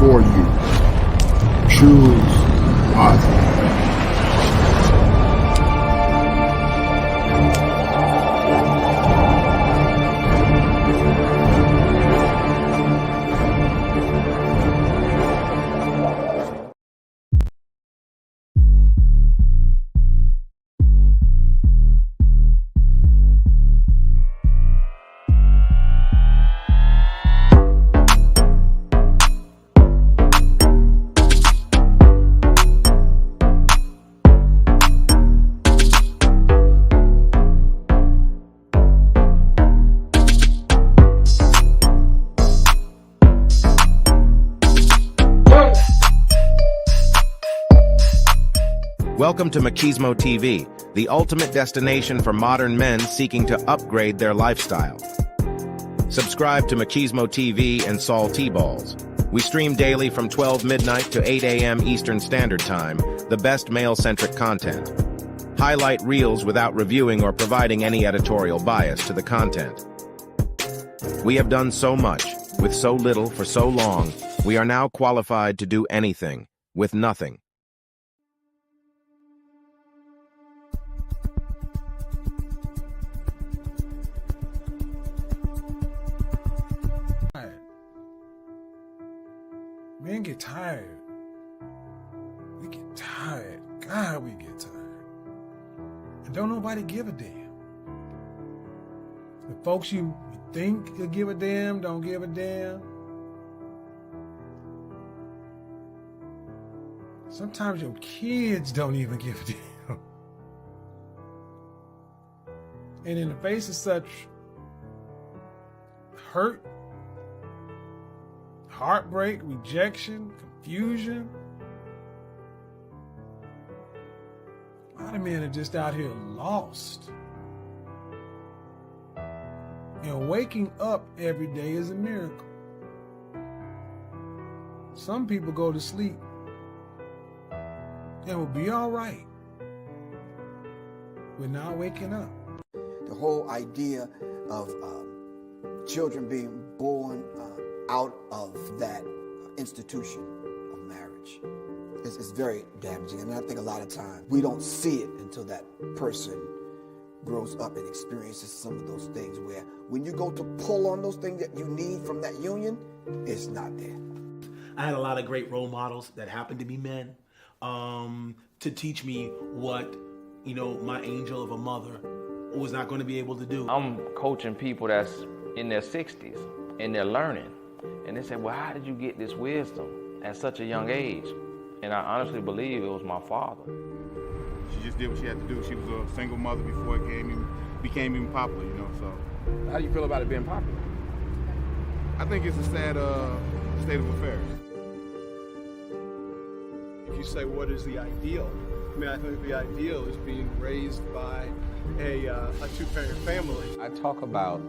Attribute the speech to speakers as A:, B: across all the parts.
A: for you. Choose positive.
B: Welcome to Machismo TV, the ultimate destination for modern men seeking to upgrade their lifestyle. Subscribe to Machismo TV and Saul T-Balls. We stream daily from 12 midnight to 8 a.m. Eastern Standard Time, the best male-centric content. Highlight reels without reviewing or providing any editorial bias to the content. We have done so much, with so little for so long, we are now qualified to do anything, with nothing.
C: Men get tired. We get tired. God, we get tired. And don't nobody give a damn. The folks you think will give a damn don't give a damn. Sometimes your kids don't even give a damn. And in the face of such hurt, heartbreak, rejection, confusion, a lot of men are just out here lost. And waking up every day is a miracle. Some people go to sleep and will be all right with not waking up.
D: The whole idea of children being born out of that institution of marriage is very damaging. And I think a lot of times we don't see it until that person grows up and experiences some of those things where when you go to pull on those things that you need from that union, it's not there.
E: I had a lot of great role models that happened to be men to teach me what, my angel of a mother was not going to be able to do.
F: I'm coaching people that's in their 60s and they're learning. And they say, well, how did you get this wisdom at such a young age? And I honestly believe it was my father.
G: She just did what she had to do. She was a single mother before it became even popular, so.
F: How do you feel about it being popular?
G: I think it's a sad state of affairs.
H: If you say, what is the ideal? I think the ideal is being raised by a two-parent family.
I: I talk about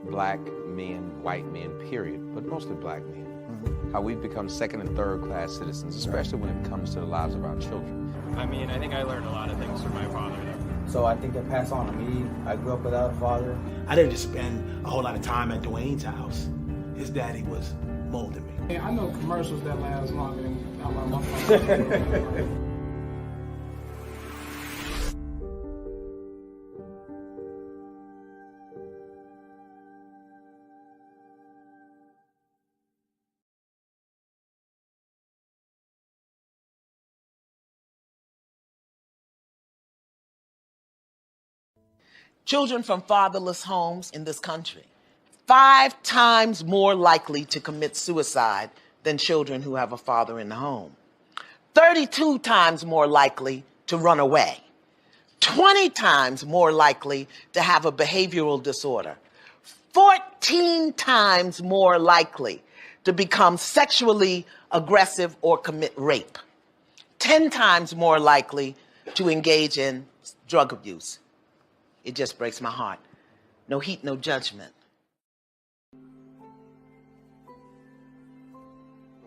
I: black men, white men, period, but mostly black men. How we've become second and third class citizens, especially when it comes to the lives of our children.
J: I think I learned a lot of things from my father.
K: So I think that passed on to me. I grew up without a father.
E: I didn't just spend a whole lot of time at Dwayne's house. His daddy was molding me.
C: I know commercials that last longer than I learned my father.
L: Children from fatherless homes in this country, 5 times more likely to commit suicide than children who have a father in the home. 32 times more likely to run away. 20 times more likely to have a behavioral disorder. 14 times more likely to become sexually aggressive or commit rape. 10 times more likely to engage in drug abuse. It just breaks my heart. No heat, no judgment.
M: A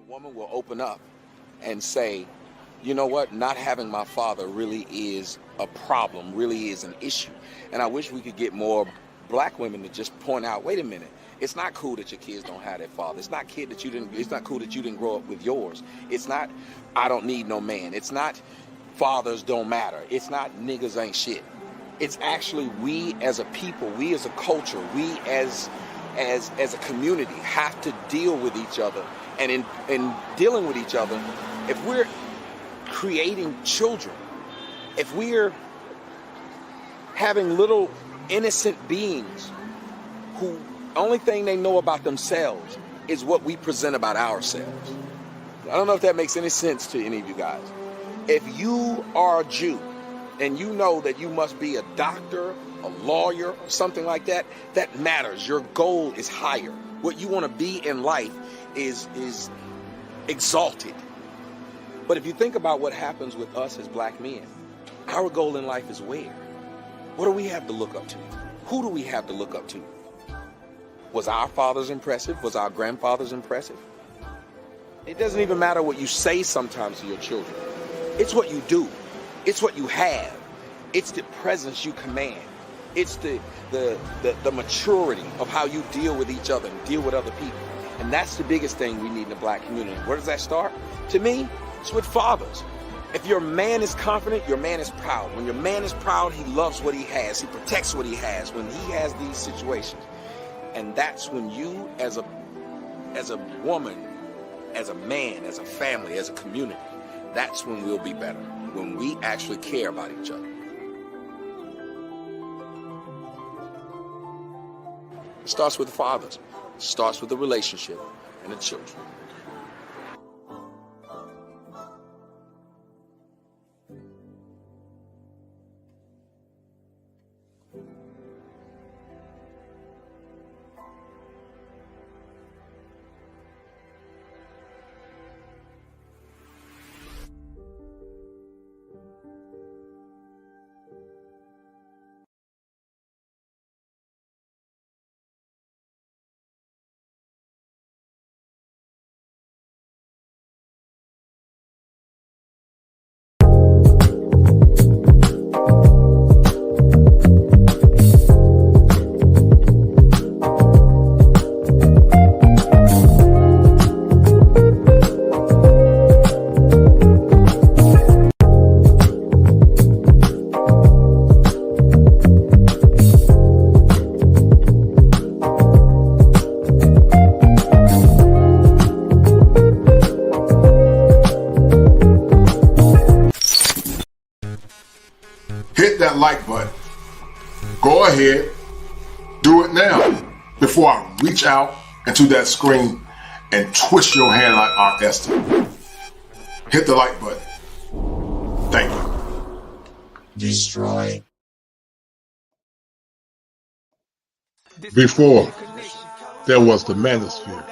M: woman will open up and say, you know what, not having my father really is a problem, really is an issue. And I wish we could get more black women to just point out, wait a minute, It's not cool that your kids don't have that father. It's not it's not cool that you didn't grow up with yours. It's not, I don't need no man. It's not, fathers don't matter. It's not, niggas ain't shit. It's actually, we as a people, we as a culture, we as a community have to deal with each other. And in dealing with each other, if we're creating children, if we're having little innocent beings who only thing they know about themselves is what we present about ourselves. I don't know if that makes any sense to any of you guys. If you are a Jew and you know that you must be a doctor, a lawyer, or something like that, that matters. Your goal is higher. What you want to be in life is exalted. But if you think about what happens with us as black men, our goal in life is where? What do we have to look up to? Who do we have to look up to? Was our fathers impressive? Was our grandfathers impressive? It doesn't even matter what you say sometimes to your children. It's what you do. It's what you have. It's the presence you command. It's the maturity of how you deal with each other and deal with other people. And that's the biggest thing we need in the black community. Where does that start? To me, it's with fathers. If your man is confident, your man is proud. When your man is proud, he loves what he has. He protects what he has when he has these situations. And that's when you, as a woman, as a man, as a family, as a community, that's when we'll be better. When we actually care about each other. It starts with the fathers. It starts with the relationship and the children.
A: Hit that like button. Go ahead, do it now before I reach out into that screen and twist your hand like Aunt Esther. Hit the like button. Thank you. Destroy. Before there was the manosphere,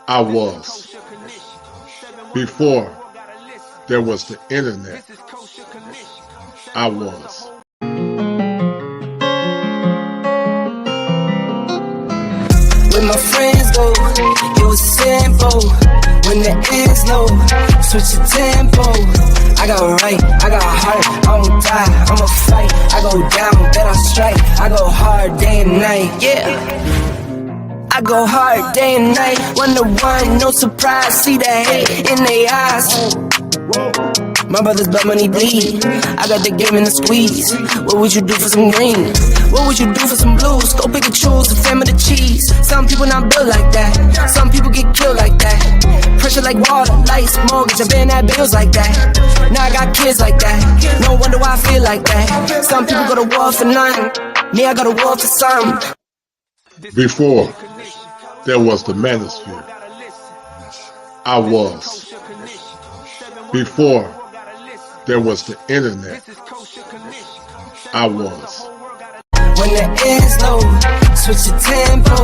A: I was. Before there was the internet, I was.
N: When my friends go, it was simple. When the end's low, switch the tempo. I got right, I got heart, I won't die, I'ma fight. I go down, then I strike. I go hard day and night, yeah. I go hard day and night. 1 to 1, no surprise. See the hate in their eyes. My brother's blood money bleed. I got the game in the squeeze. What would you do for some green? What would you do for some blues? Go pick and choose, the fam of the cheese. Some people not built like that. Some people get killed like that. Pressure like water, lights, mortgage, I'm paying that bills like that. Now I got kids like that. No wonder why I feel like that. Some people go to war for nothing. Me, I go to war for something.
A: Before there was the manosphere, I was. Before there was the internet, I was.
N: When the end's low, switch the tempo.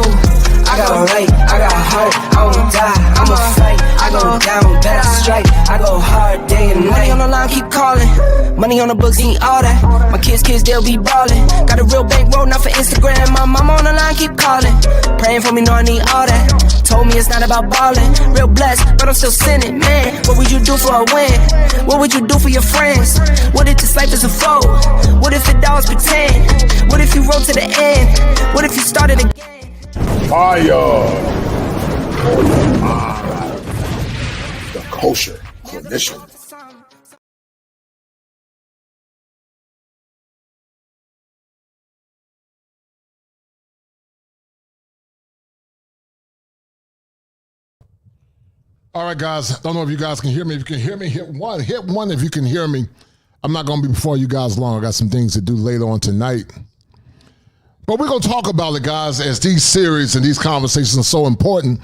N: I got right, I got heart, I won't die, I'ma fight. I go down, bet I strike. I go hard day and night. Money on the line, keep calling. Money on the books, need all that. My kids, they'll be ballin'. Got a real bankroll, not for Instagram. My mama on the line, keep calling. Praying for me, know I need all that. Told me it's not about ballin'. Real blessed, but I'm still sinning, man. What would you do for a win? What would you do for your friends? What if this life is a foe? What if it all was pretend? What if you rode to the end? What if you started again?
A: Fire for your mind. The kosher clinician.
O: All right, guys. Don't know if you guys can hear me. If you can hear me, hit one. Hit one if you can hear me. I'm not going to be before you guys long. I got some things to do later on tonight. But we're going to talk about it, guys, as these series and these conversations are so important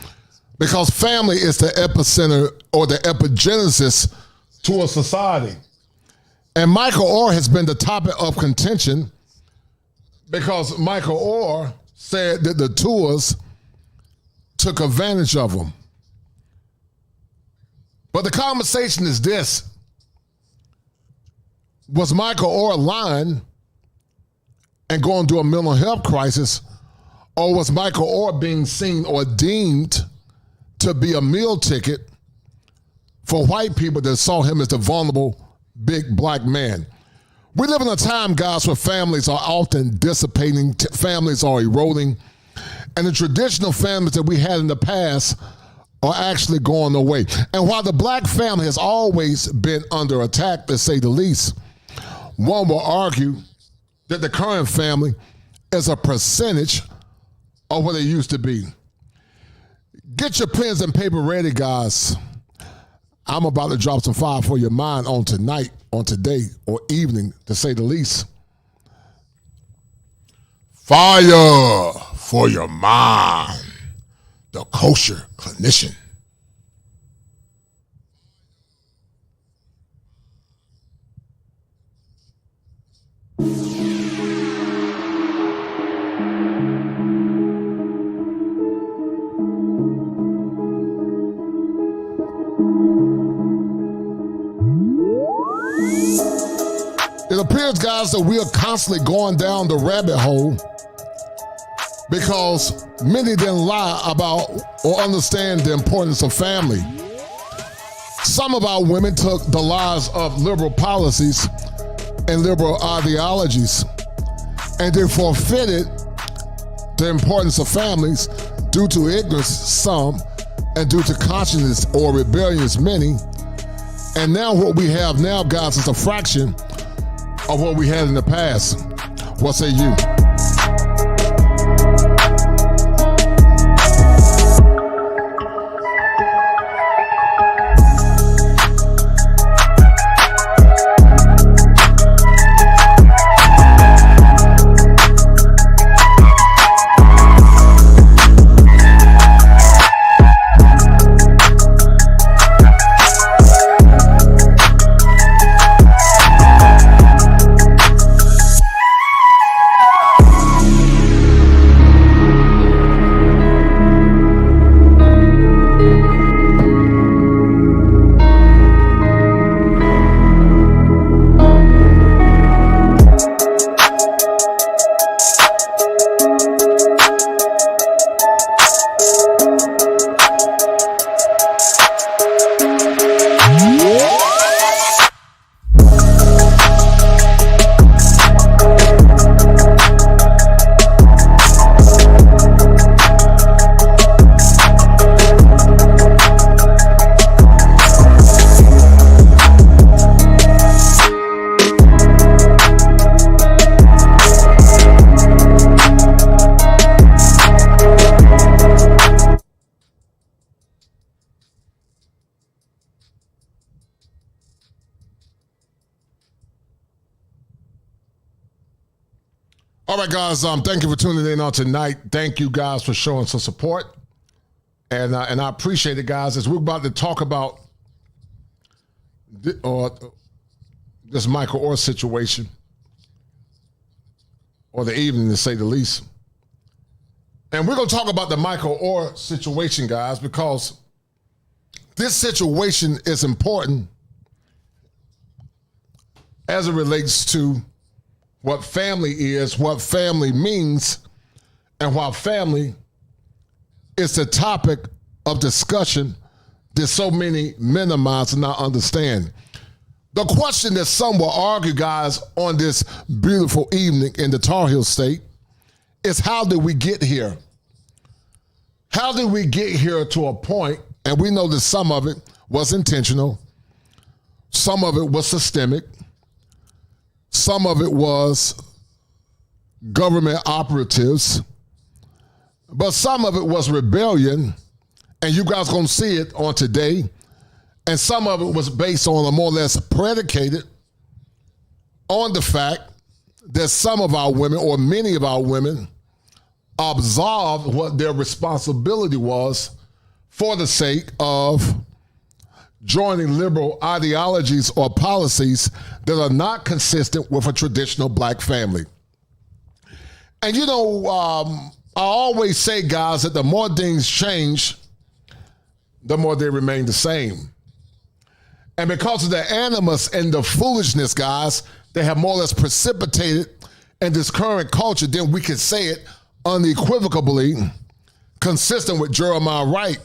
O: because family is the epicenter or the epigenesis to a society. And Michael Oher has been the topic of contention because Michael Oher said that the Tuohys took advantage of him. But the conversation is this. Was Michael Oher lying and going through a mental health crisis, or was Michael Oher being seen or deemed to be a meal ticket for white people that saw him as the vulnerable big black man? We live in a time, guys, where families are often dissipating, families are eroding, and the traditional families that we had in the past are actually going away. And while the black family has always been under attack, to say the least, one will argue that the current family is a percentage of what it used to be. Get your pens and paper ready, guys. I'm about to drop some fire for your mind on tonight, on today, or evening, to say the least. Fire for your mind. The kosher clinician. It appears, guys, that we are constantly going down the rabbit hole because many didn't lie about or understand the importance of family. Some of our women took the lies of liberal policies and liberal ideologies, and they forfeited the importance of families due to ignorance, some, and due to consciousness or rebellious, many. And now what we have now, guys, is a fraction of what we had in the past. What say you? All right, guys, thank you for tuning in on tonight. Thank you, guys, for showing some support. And I appreciate it, guys, as we're about to talk about this Michael Oher situation, or the evening, to say the least. And we're going to talk about the Michael Oher situation, guys, because this situation is important as it relates to what family is, what family means, and why family is the topic of discussion that so many minimize and not understand. The question that some will argue, guys, on this beautiful evening in the Tar Heel State is, how did we get here? How did we get here to a point, and we know that some of it was intentional, some of it was systemic, some of it was government operatives, but some of it was rebellion, and you guys gonna see it on today, and some of it was based on a more or less predicated on the fact that some of our women, or many of our women, absolved what their responsibility was for the sake of joining liberal ideologies or policies that are not consistent with a traditional black family. And you know, I always say, guys, that the more things change, the more they remain the same. And because of the animus and the foolishness, guys, they have more or less precipitated in this current culture, then we can say it unequivocally, consistent with Jeremiah Wright,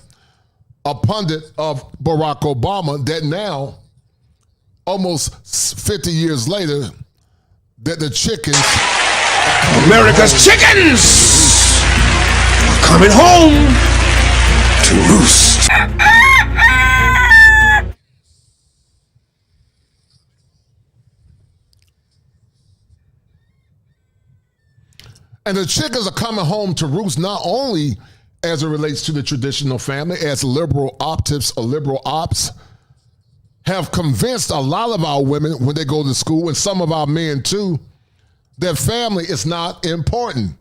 O: a pundit of Barack Obama, that now, almost 50 years later, that the chickens...
P: America's chickens are coming home to roost.
O: And the chickens are coming home to roost not only as it relates to the traditional family, as liberal optics or liberal ops have convinced a lot of our women when they go to school, and some of our men too, that family is not important.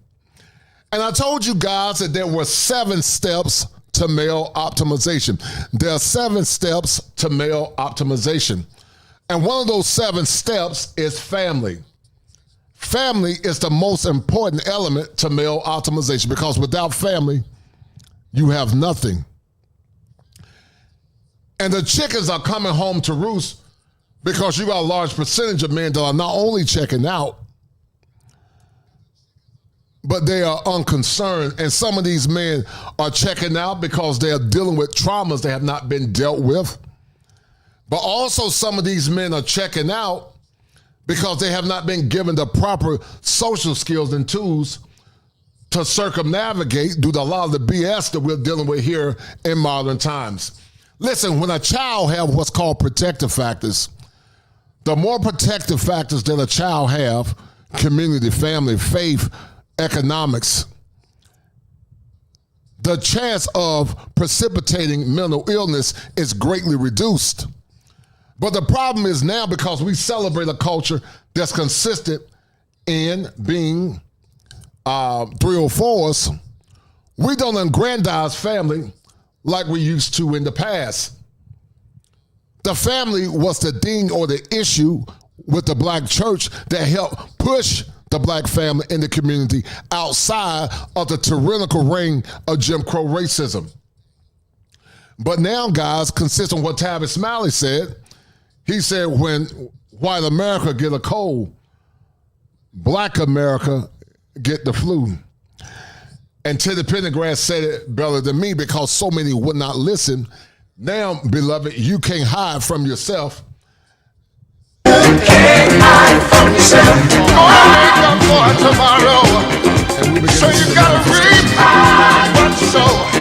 O: And I told you guys that there were 7 steps to male optimization. There are 7 steps to male optimization. And one of those 7 steps is family. Family is the most important element to male optimization, because without family, you have nothing. And the chickens are coming home to roost because you got a large percentage of men that are not only checking out, but they are unconcerned. And some of these men are checking out because they are dealing with traumas that have not been dealt with. But also some of these men are checking out because they have not been given the proper social skills and tools to circumnavigate due to a lot of the BS that we're dealing with here in modern times. Listen, when a child has what's called protective factors, the more protective factors that a child have, community, family, faith, economics, the chance of precipitating mental illness is greatly reduced. But the problem is now, because we celebrate a culture that's consistent in being 304s, we don't aggrandize family like we used to in the past. The family was the thing or the issue with the black church that helped push the black family in the community outside of the tyrannical reign of Jim Crow racism. But now, guys, consistent with what Tavis Smiley said, he said when white America get a cold, black America get the flu. And Teddy Pendergrass said it better than me, because so many would not listen. Now, beloved, you can't hide from yourself.
P: You can't hide from yourself. Oh, wake up for tomorrow. So you gotta reap what you sow.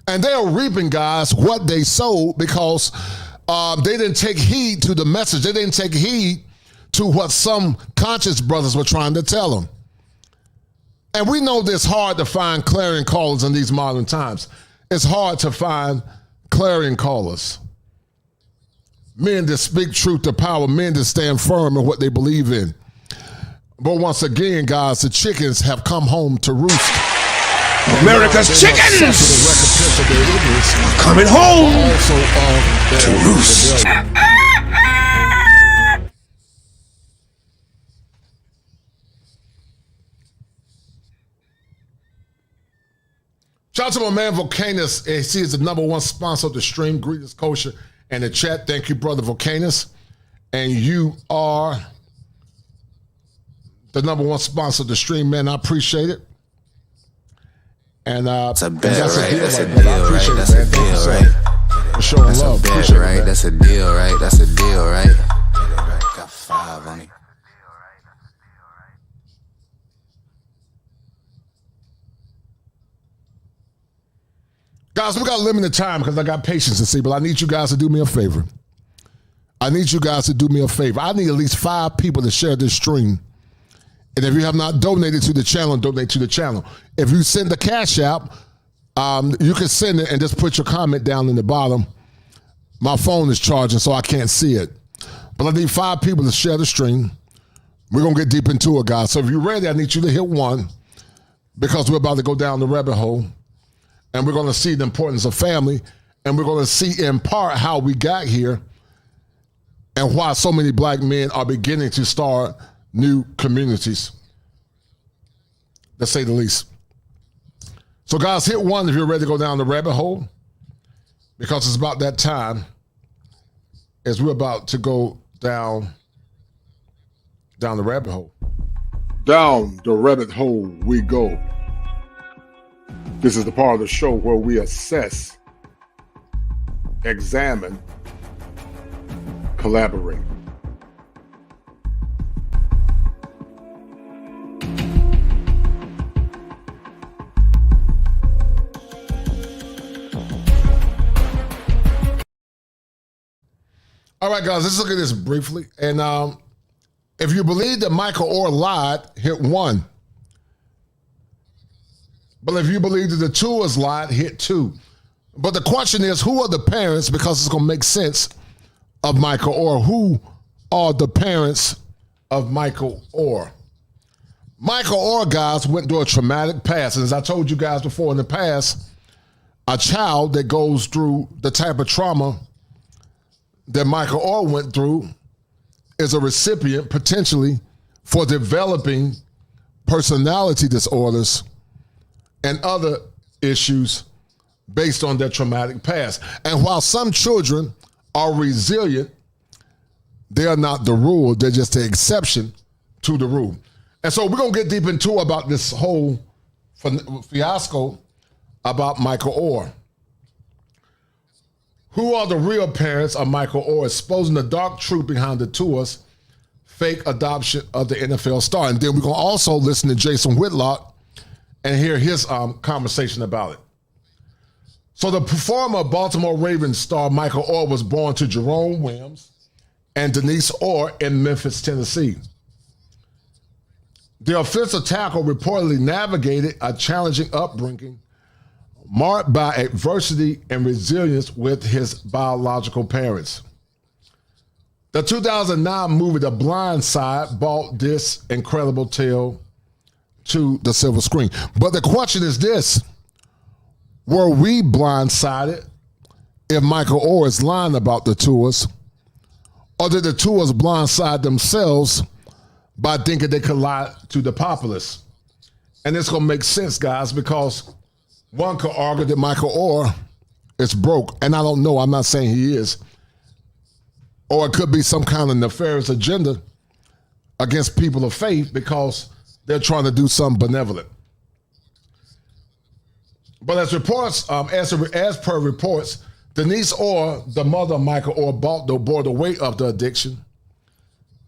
O: And they're reaping, guys, what they sowed, because they didn't take heed to the message. They didn't take heed to what some conscious brothers were trying to tell them. And we know it's hard to find clarion callers in these modern times. It's hard to find clarion callers. Men that speak truth to power, men that stand firm in what they believe in. But once again, guys, the chickens have come home to roost.
P: America's chickens are coming home to roost.
O: Shout out to my man Volcanus. He is the #1 sponsor of the stream. Greetings, Kosher, and the chat. Thank you, brother Volcanus. And you are the #1 sponsor of the stream, man. I appreciate it. And that's a deal, right? That's a deal, right? That's a deal, right? For showing love. Appreciate it, right? That's a deal, right? That's a deal, right? Got 5 on it. Guys, we got limited time because I got patience to see, but I need you guys to do me a favor. I need at least 5 people to share this stream. And if you have not donated to the channel, donate to the channel. If you send the Cash App, you can send it and just put your comment down in the bottom. My phone is charging, so I can't see it. But I need 5 people to share the stream. We're going to get deep into it, guys. So if you're ready, I need you to hit 1 because we're about to go down the rabbit hole. And we're going to see the importance of family. And we're going to see in part how we got here and why so many black men are beginning to start new communities, to say the least. So guys, hit 1 if you're ready to go down the rabbit hole, because it's about that time as we're about to go down the rabbit hole.
A: Down the rabbit hole we go. This is the part of the show where we assess, examine, collaborate.
O: All right, guys, let's look at this briefly. And if you believe that Michael Oher lied, hit 1. But if you believe that the Tuohys lied, hit 2. But the question is, who are the parents, because it's going to make sense, of Michael Oher? Who are the parents of Michael Oher? Michael Oher, guys, went through a traumatic past. And as I told you guys before, in the past, a child that goes through the type of trauma that Michael Oher went through is a recipient, potentially, for developing personality disorders and other issues based on their traumatic past. And while some children are resilient, they are not the rule. They're just the exception to the rule. And so we're going to get deep into about this whole fiasco about Michael Oher. Who are the real parents of Michael Oher, exposing the dark truth behind the Tuohys' fake adoption of the NFL star? And then we're going to also listen to Jason Whitlock and hear his conversation about it. So the former Baltimore Ravens star Michael Oher was born to Jerome Williams and Denise Oher in Memphis, Tennessee. The offensive tackle reportedly navigated a challenging upbringing marked by adversity and resilience with his biological parents. The 2009 movie The Blind Side brought this incredible tale to the silver screen. But the question is this: were we blindsided if Michael Oher is lying about the Tuohys, or did the Tuohys blindside themselves by thinking they could lie to the populace? And it's going to make sense, guys, because one could argue that Michael Oher is broke, and I don't know, I'm not saying he is, or it could be some kind of nefarious agenda against people of faith because they're trying to do something benevolent. But as reports, as per reports, Denise Oher, the mother of Michael Oher, bore the weight of the addiction.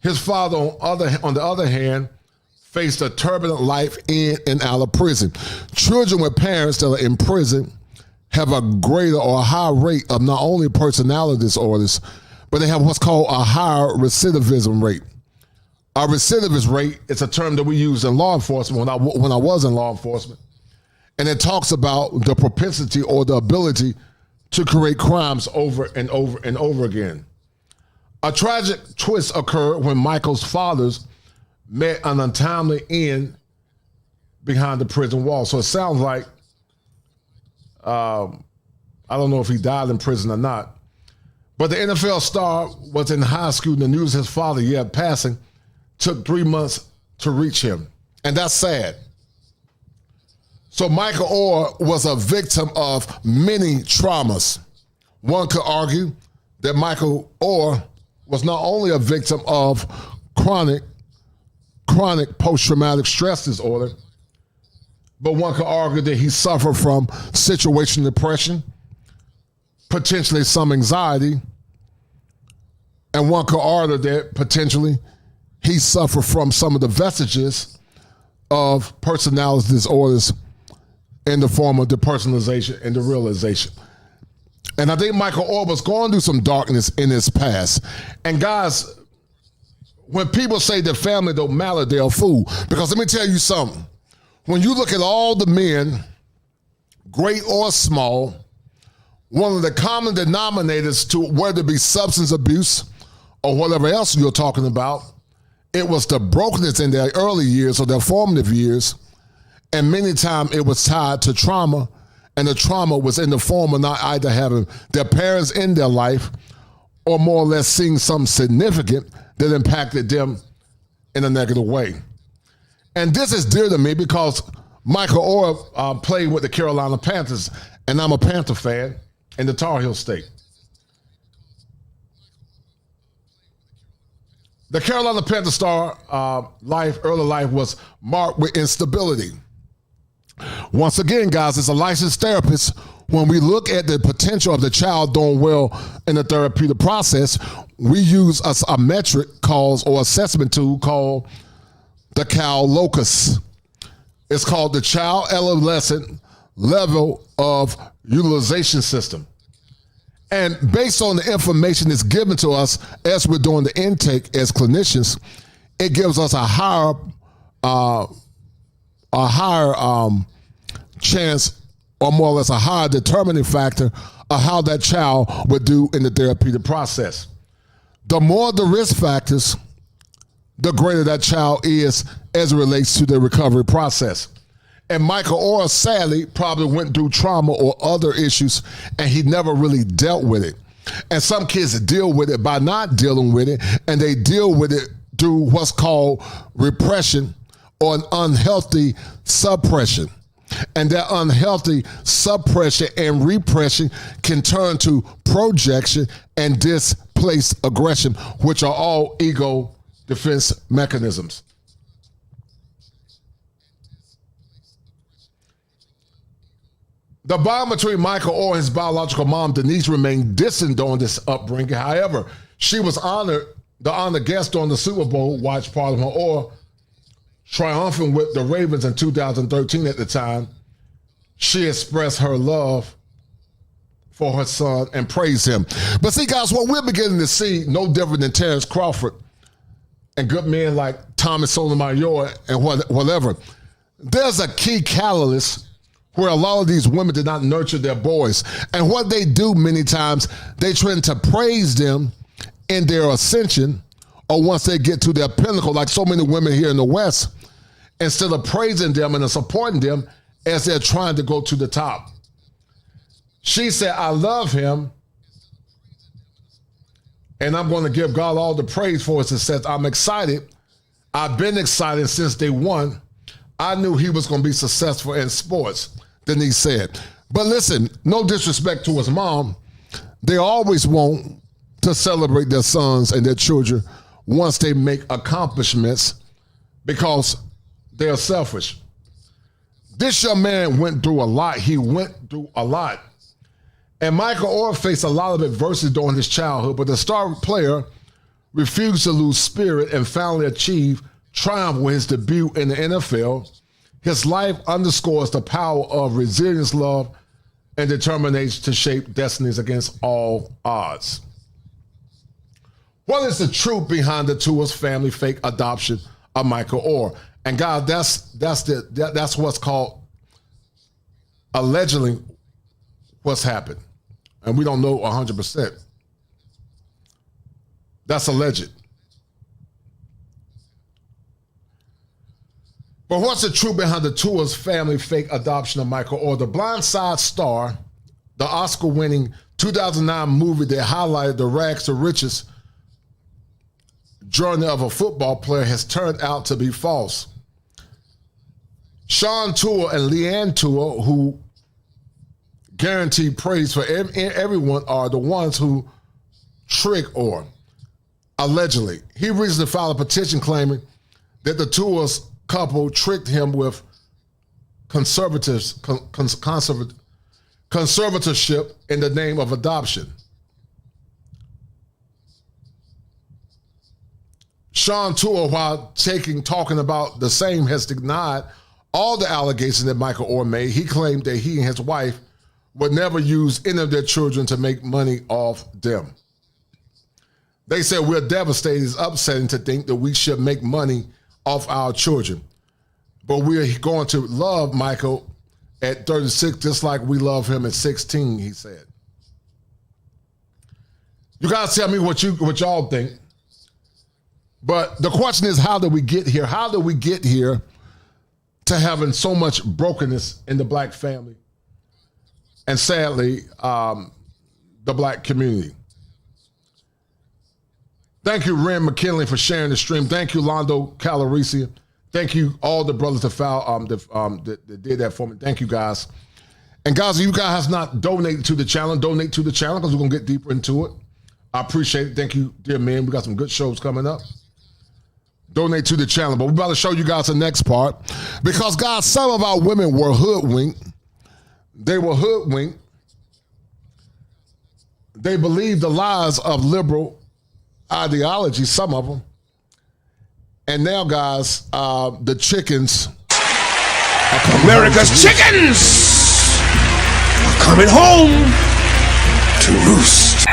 O: His father, on the other hand, faced a turbulent life in and out of prison. Children with parents that are in prison have a greater or a higher rate of not only personality disorders, but they have what's called a higher recidivism rate. A recidivist rate is a term that we use in law enforcement when I was in law enforcement. And it talks about the propensity or the ability to create crimes over and over and over again. A tragic twist occurred when Michael's fathers met an untimely end behind the prison wall. So it sounds like, I don't know if he died in prison or not, but the NFL star was in high school and the news his father, passing, took 3 months to reach him. And that's sad. So Michael Oher was a victim of many traumas. One could argue that Michael Oher was not only a victim of chronic post-traumatic stress disorder, but one could argue that he suffered from situational depression, potentially some anxiety, and one could argue that potentially he suffered from some of the vestiges of personality disorders in the form of depersonalization and derealization. And I think Michael Oher was going through some darkness in his past. And guys, when people say that family don't matter, they're a fool. Because let me tell you something. When you look at all the men, great or small, one of the common denominators to whether it be substance abuse or whatever else you're talking about, it was the brokenness in their early years or their formative years. And many times it was tied to trauma, and the trauma was in the form of not either having their parents in their life or more or less seeing something significant that impacted them in a negative way. And this is dear to me because Michael Oher played with the Carolina Panthers, and I'm a Panther fan in the Tar Heel State. The Carolina Panther star early life was marked with instability. Once again, guys, as a licensed therapist, when we look at the potential of the child doing well in the therapeutic process, we use a metric or assessment tool called the Cal Locus. It's called the Child Adolescent Level of Utilization System. And based on the information that's given to us as we're doing the intake as clinicians, it gives us a higher chance, or more or less a higher determining factor of how that child would do in the therapeutic process. The more the risk factors, the greater that child is as it relates to the recovery process. And Michael Oher, sadly, probably went through trauma or other issues, and he never really dealt with it. And some kids deal with it by not dealing with it, and they deal with it through what's called repression or an unhealthy suppression. And that unhealthy suppression and repression can turn to projection and displaced aggression, which are all ego defense mechanisms. The bond between Michael Oher and his biological mom, Denise, remained distant during this upbringing. However, she was the honored guest during the Super Bowl watch party when Oher, triumphant with the Ravens in 2013 at the time, she expressed her love for her son and praised him. But see, guys, what we're beginning to see, no different than Terrence Crawford and good men like Tommy Sotomayor and whatever, there's a key catalyst where a lot of these women did not nurture their boys. And what they do many times, they try to praise them in their ascension or once they get to their pinnacle, like so many women here in the West, instead of praising them and supporting them as they're trying to go to the top. She said, I love him, and I'm going to give God all the praise for his success. I'm excited. I've been excited since day one. I knew he was going to be successful in sports, Denise said. But listen, no disrespect to his mom. They always want to celebrate their sons and their children once they make accomplishments because they're selfish. This young man went through a lot. He went through a lot. And Michael Oher faced a lot of adversity during his childhood, but the star player refused to lose spirit and finally achieved triumph with his debut in the NFL. His life underscores the power of resilience, love, and determination to shape destinies against all odds. What is the truth behind the Tuohys family fake adoption of Michael Oher? And God, that's what's called allegedly what's happened. And we don't know 100%. That's alleged. But what's the truth behind the Tuohys family fake adoption of Michael Oher? The Blind Side star, the Oscar-winning 2009 movie that highlighted the rags to riches journey of a football player, has turned out to be false. Sean Tuohy and Leanne Tuohy, who guaranteed praise for everyone, are the ones who tricked Oher, allegedly. He recently filed a petition claiming that the Tuohys couple tricked him with conservatorship in the name of adoption. Sean Tuohy, while talking about the same, has denied all the allegations that Michael Oher made, he claimed that he and his wife would never use any of their children to make money off them. They said, we're devastated. It's upsetting to think that we should make money off our children. But we're going to love Michael at 36 just like we love him at 16, he said. You guys tell me what y'all think. But the question is, how did we get here? How did we get here to having so much brokenness in the black family? And sadly, the black community. Thank you, Ren McKinley, for sharing the stream. Thank you, Londo Calarisi. Thank you, all the brothers that did that for me. Thank you, guys. And guys, if you guys have not donated to the channel, donate to the channel because we're going to get deeper into it. I appreciate it. Thank you, dear men. We got some good shows coming up. Donate to the channel. But we're about to show you guys the next part. Because, guys, some of our women were hoodwinked. They were hoodwinked. They believed the lies of liberal ideology, some of them. And now, guys, the chickens are coming
P: America's chickens are coming home to roost.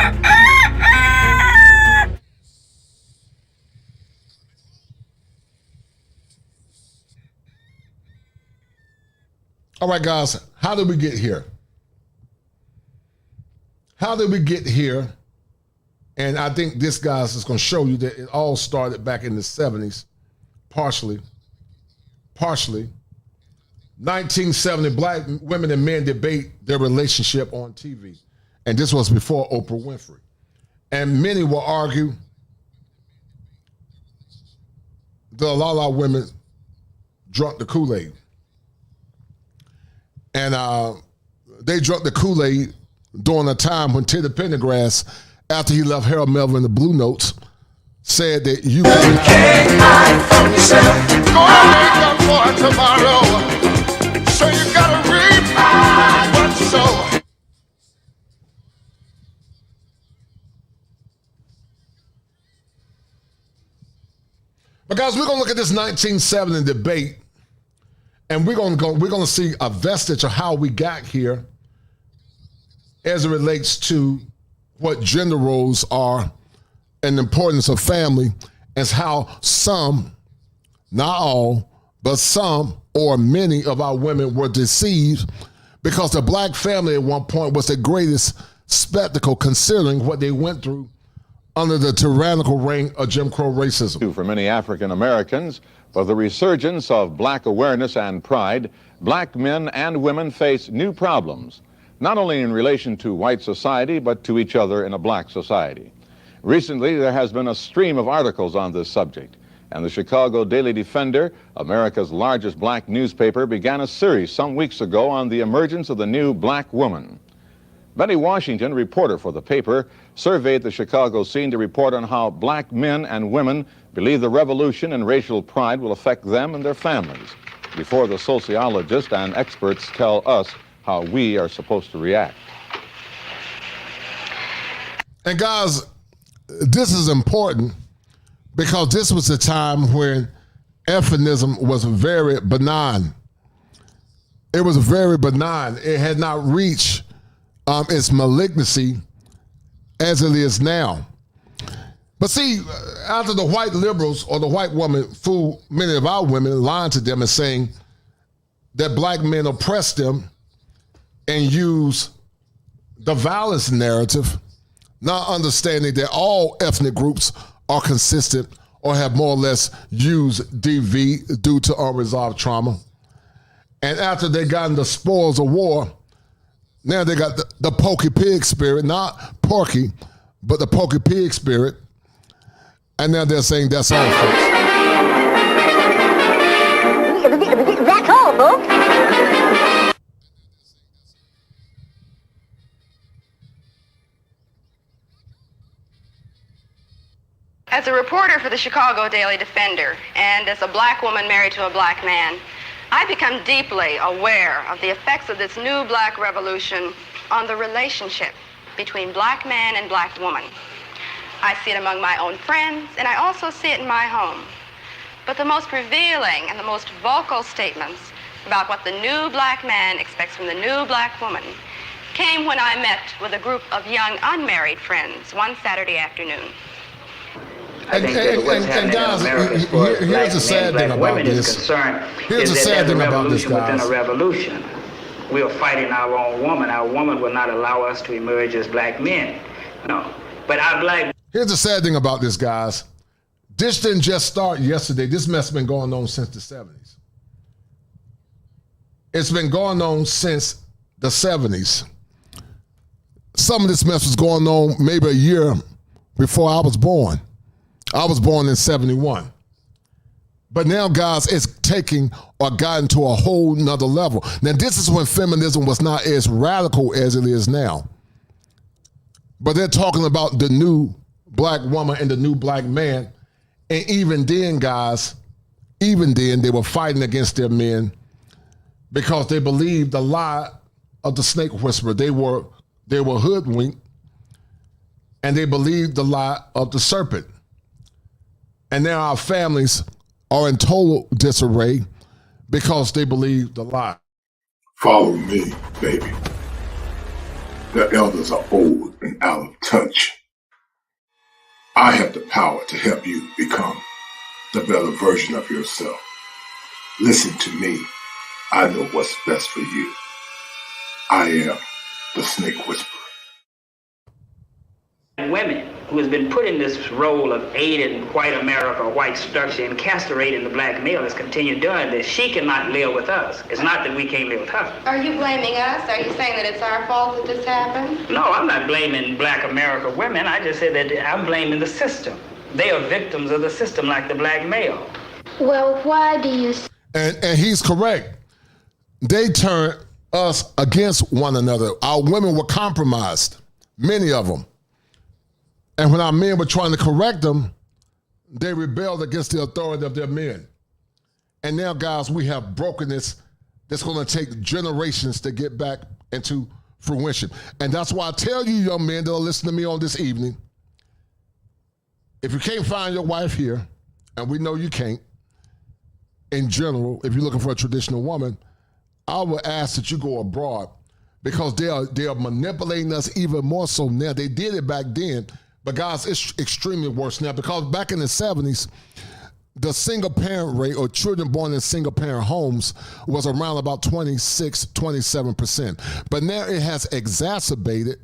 O: All right, guys, how did we get here? How did we get here? And I think this, guys, is going to show you that it all started back in the 70s, partially. 1970, black women and men debate their relationship on TV. And this was before Oprah Winfrey. And many will argue that a lot of women drunk the Kool-Aid. And they drunk the Kool-Aid during a time when Teddy Pendergrass, after he left Harold Melvin and the Blue Notes, said that you
P: can't hide from yourself. Gonna wake up for tomorrow. So you gotta reap what you sow.
O: But guys, we're gonna look at this 1970 debate, and we're gonna see a vestige of how we got here as it relates to what gender roles are and the importance of family, as how some, not all, but some or many of our women were deceived because the black family at one point was the greatest spectacle considering what they went through under the tyrannical reign of Jim Crow racism.
Q: For many African Americans, with the resurgence of black awareness and pride, black men and women face new problems, not only in relation to white society, but to each other in a black society. Recently, there has been a stream of articles on this subject, and the Chicago Daily Defender, America's largest black newspaper, began a series some weeks ago on the emergence of the new black woman. Benny Washington, reporter for the paper, surveyed the Chicago scene to report on how black men and women believe the revolution and racial pride will affect them and their families, before the sociologists and experts tell us how we are supposed to react.
O: And guys, this is important because this was a time when feminism was very benign. It was very benign. It had not reached its malignancy as it is now. But see, after the white liberals or the white woman fooled many of our women, lying to them and saying that black men oppress them and use the violence narrative, not understanding that all ethnic groups are consistent or have more or less used DV due to unresolved trauma. And after they got the spoils of war, now they got the Pokey Pig spirit, not Porky, but the Pokey Pig spirit. And now they're saying that's all, folks.
R: That's all, folks.
S: As a reporter for the Chicago Daily Defender, and as a black woman married to a black man, I've become deeply aware of the effects of this new black revolution on the relationship between black man and black woman. I see it among my own friends, and I also see it in my home. But the most revealing and the most vocal statements about what the new black man expects from the new black woman came when I met with a group of young unmarried friends one Saturday afternoon.
T: I think that what's happening in America as far as black men, black women is concerned is that there's a revolution within a revolution. We are fighting our own woman. Our woman will not allow us to emerge as black men. No. But our black...
O: Here's the sad thing about this, guys. This didn't just start yesterday. This mess has been going on since the 70s. It's been going on since the 70s. Some of this mess was going on maybe a year before I was born. I was born in 71. But now, guys, it's taking or gotten to a whole nother level. Now, this is when feminism was not as radical as it is now. But they're talking about the new black woman and the new black man. And even then, guys, even then, they were fighting against their men because they believed the lie of the snake whisperer. They were hoodwinked, and they believed the lie of the serpent. And now our families are in total disarray because they believe the lie.
A: Follow me, baby. The elders are old and out of touch. I have the power to help you become the better version of yourself. Listen to me. I know what's best for you. I am the snake whisperer.
T: Women who has been put in this role of aiding white America, white structure, and castrating the black male has continued doing this. She cannot live with us. It's not that we can't live with her.
S: Are you blaming us? Are you saying that it's our fault that this happened?
T: No, I'm not blaming black America women. I just said that I'm blaming the system. They are victims of the system like the black male.
R: Well, why do you...
O: And he's correct. They turned us against one another. Our women were compromised, many of them. And when our men were trying to correct them, they rebelled against the authority of their men. And now, guys, we have brokenness that's going to take generations to get back into fruition. And that's why I tell you, young men that are listening to me on this evening, if you can't find your wife here, and we know you can't, in general, if you're looking for a traditional woman, I would ask that you go abroad because they are manipulating us even more so now. They did it back then. But guys, it's extremely worse now because back in the 70s, the single parent rate or children born in single parent homes was around about 26, 27%. But now it has exacerbated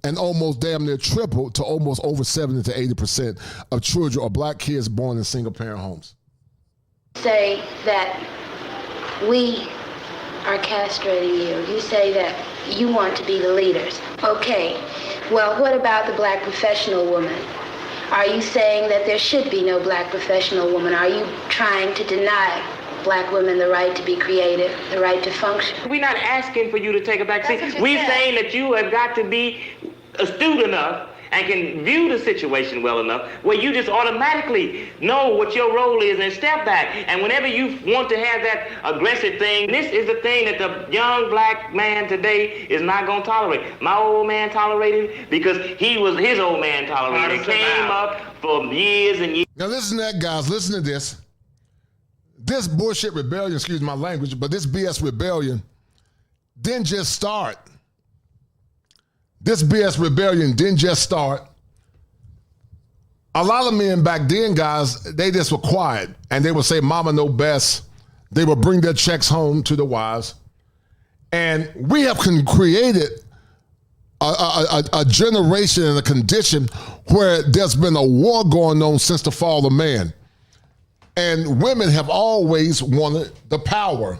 O: and almost damn near tripled to almost over 70 to 80% of children or black kids born in single parent homes.
R: Say that we are castrating you. You say that you want to be the leaders. Okay. Well, what about the black professional woman? Are you saying that there should be no black professional woman? Are you trying to deny black women the right to be creative, the right to function?
T: We're not asking for you to take a back seat. We're saying that you have got to be astute enough and can view the situation well enough where you just automatically know what your role is and step back. And whenever you want to have that aggressive thing, this is the thing that the young black man today is not going to tolerate. My old man tolerated it because his old man tolerated it. It came up for years and years.
O: Now listen to that, guys. Listen to this. This bullshit rebellion, excuse my language, but this BS rebellion didn't just start. This BS rebellion didn't just start. A lot of men back then, guys, they just were quiet and they would say, mama know best. They would bring their checks home to the wives. And we have created a generation and a condition where there's been a war going on since the fall of man. And women have always wanted the power.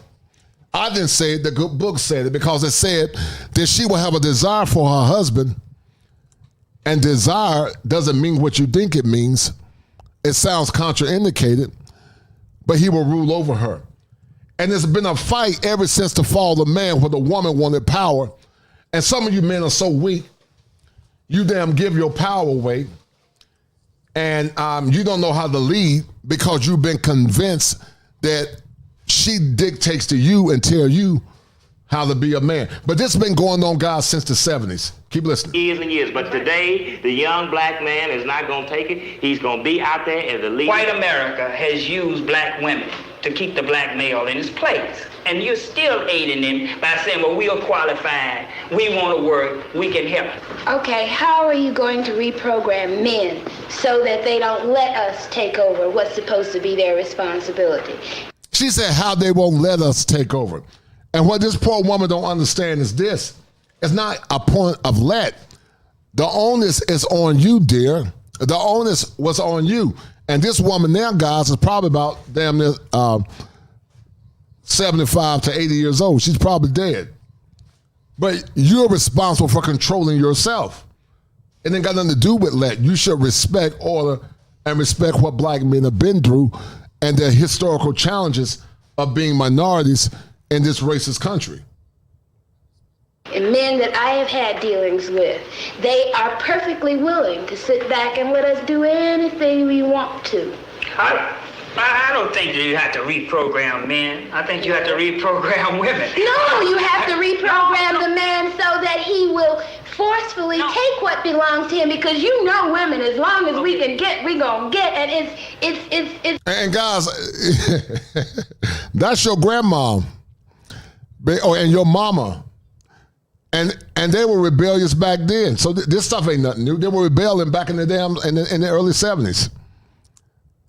O: I didn't say it, the good book said it, because it said that she will have a desire for her husband, and desire doesn't mean what you think it means. It sounds contraindicated, but he will rule over her. And there's been a fight ever since the fall of man where the woman wanted power, and some of you men are so weak, you damn give your power away, and you don't know how to lead because you've been convinced that she dictates to you and tell you how to be a man. But this has been going on, guys, since the 70s. Keep listening.
T: Years and years. But today, the young black man is not going to take it. He's going to be out there as a leader. White America has used black women to keep the black male in his place. And you're still aiding them by saying, well, we are qualified, we want to work, we can help.
R: Okay, how are you going to reprogram men so that they don't let us take over what's supposed to be their responsibility?
O: She said how they won't let us take over. And what this poor woman don't understand is this. It's not a point of let. The onus is on you, dear. The onus was on you. And this woman now, guys, is probably about damn near 75 to 80 years old. She's probably dead. But you're responsible for controlling yourself. It ain't got nothing to do with let. You should respect order and respect what black men have been through and their historical challenges of being minorities in this racist country.
R: And men that I have had dealings with, they are perfectly willing to sit back and let us do anything we want to.
T: I don't think you have to reprogram men. I think you have to reprogram women.
R: No, you have to reprogram the man so that he will forcefully take what belongs to him, because you know women, as long as we can get, we gonna get, and it's.
O: And guys, that's your grandma, and your mama. And they were rebellious back then. So this stuff ain't nothing new. They were rebelling back in the in the early 70s.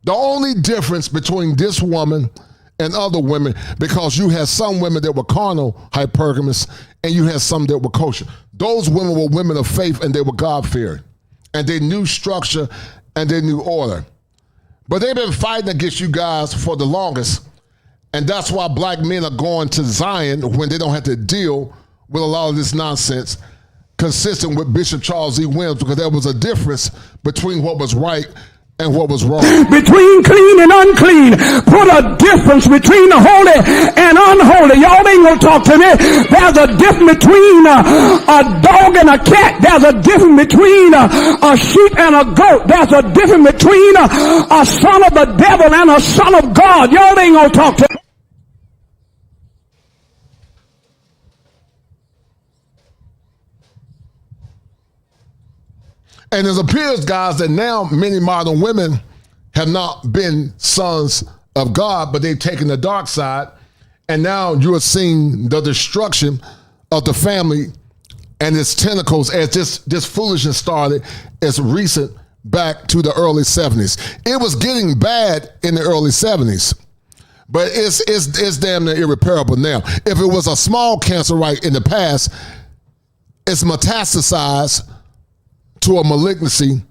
O: The only difference between this woman and other women, because you had some women that were carnal, hypergamous, and you had some that were kosher. Those women were women of faith and they were God-fearing. And they knew structure and they knew order. But they've been fighting against you guys for the longest. And that's why black men are going to Zion when they don't have to deal with a lot of this nonsense, consistent with Bishop Charles E. Williams, because there was a difference between what was right and what was wrong.
U: Between clean and unclean, put a difference between the holy and unholy. Y'all ain't gonna talk to me. There's a difference between a dog and a cat. There's a difference between a sheep and a goat. There's a difference between a son of the devil and a son of God. Y'all ain't gonna talk to me.
O: And it appears, guys, that now many modern women have not been sons of God, but they've taken the dark side. And now you are seeing the destruction of the family and its tentacles as this foolishness started as recent back to the early 70s. It was getting bad in the early 70s, but it's damn near irreparable now. If it was a small cancer right in the past, it's metastasized to a malignancy,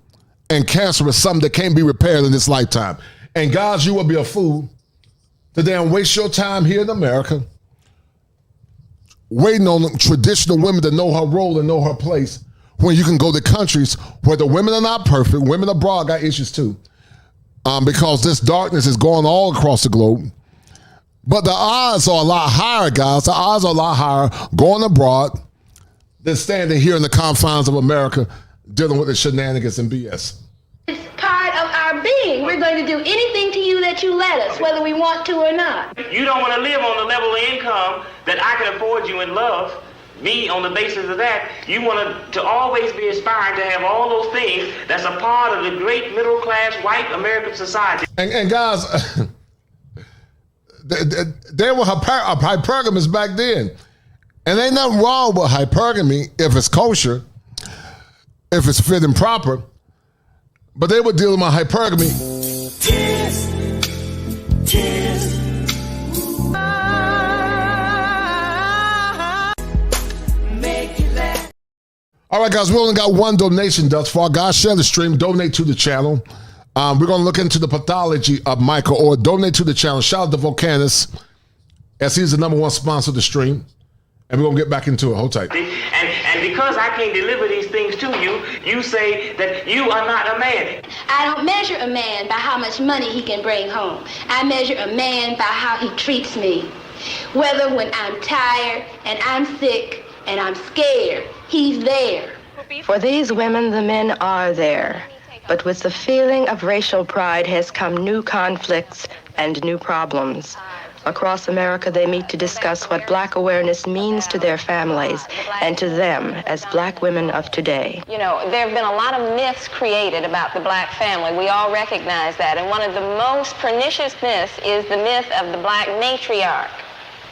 O: and cancer is something that can't be repaired in this lifetime. And guys, you will be a fool to damn waste your time here in America waiting on traditional women to know her role and know her place, when you can go to countries where the women are not perfect. Women abroad got issues too, because this darkness is going all across the globe. But the odds are a lot higher, guys. The odds are a lot higher going abroad than standing here in the confines of America dealing with the shenanigans and BS.
R: It's part of our being. We're going to do anything to you that you let us, whether we want to or not.
T: You don't want to live on the level of income that I can afford you and love me on the basis of that. You want to always be aspiring to have all those things that's a part of the great middle class white American society.
O: And guys, they were hypergamous back then. And ain't nothing wrong with hypergamy if it's kosher, if it's fit and proper, but they were dealing with hypergamy. All right, guys, we only got one donation thus far. Guys, share the stream, donate to the channel. We're going to look into the pathology of Michael Oher. Donate to the channel. Shout out to Volcanus, as he's the #1 sponsor of the stream. And we're going to get back into it. Hold tight.
T: And because I can't deliver these things to you, you say that you are not a man.
R: I don't measure a man by how much money he can bring home. I measure a man by how he treats me. Whether when I'm tired and I'm sick and I'm scared, he's there.
V: For these women, the men are there. But with the feeling of racial pride has come new conflicts and new problems. Across America, they meet to discuss what Black awareness means to their families and to them as Black women of today.
S: You know, there have been a lot of myths created about the Black family. We all recognize that. And one of the most pernicious myths is the myth of the Black matriarch,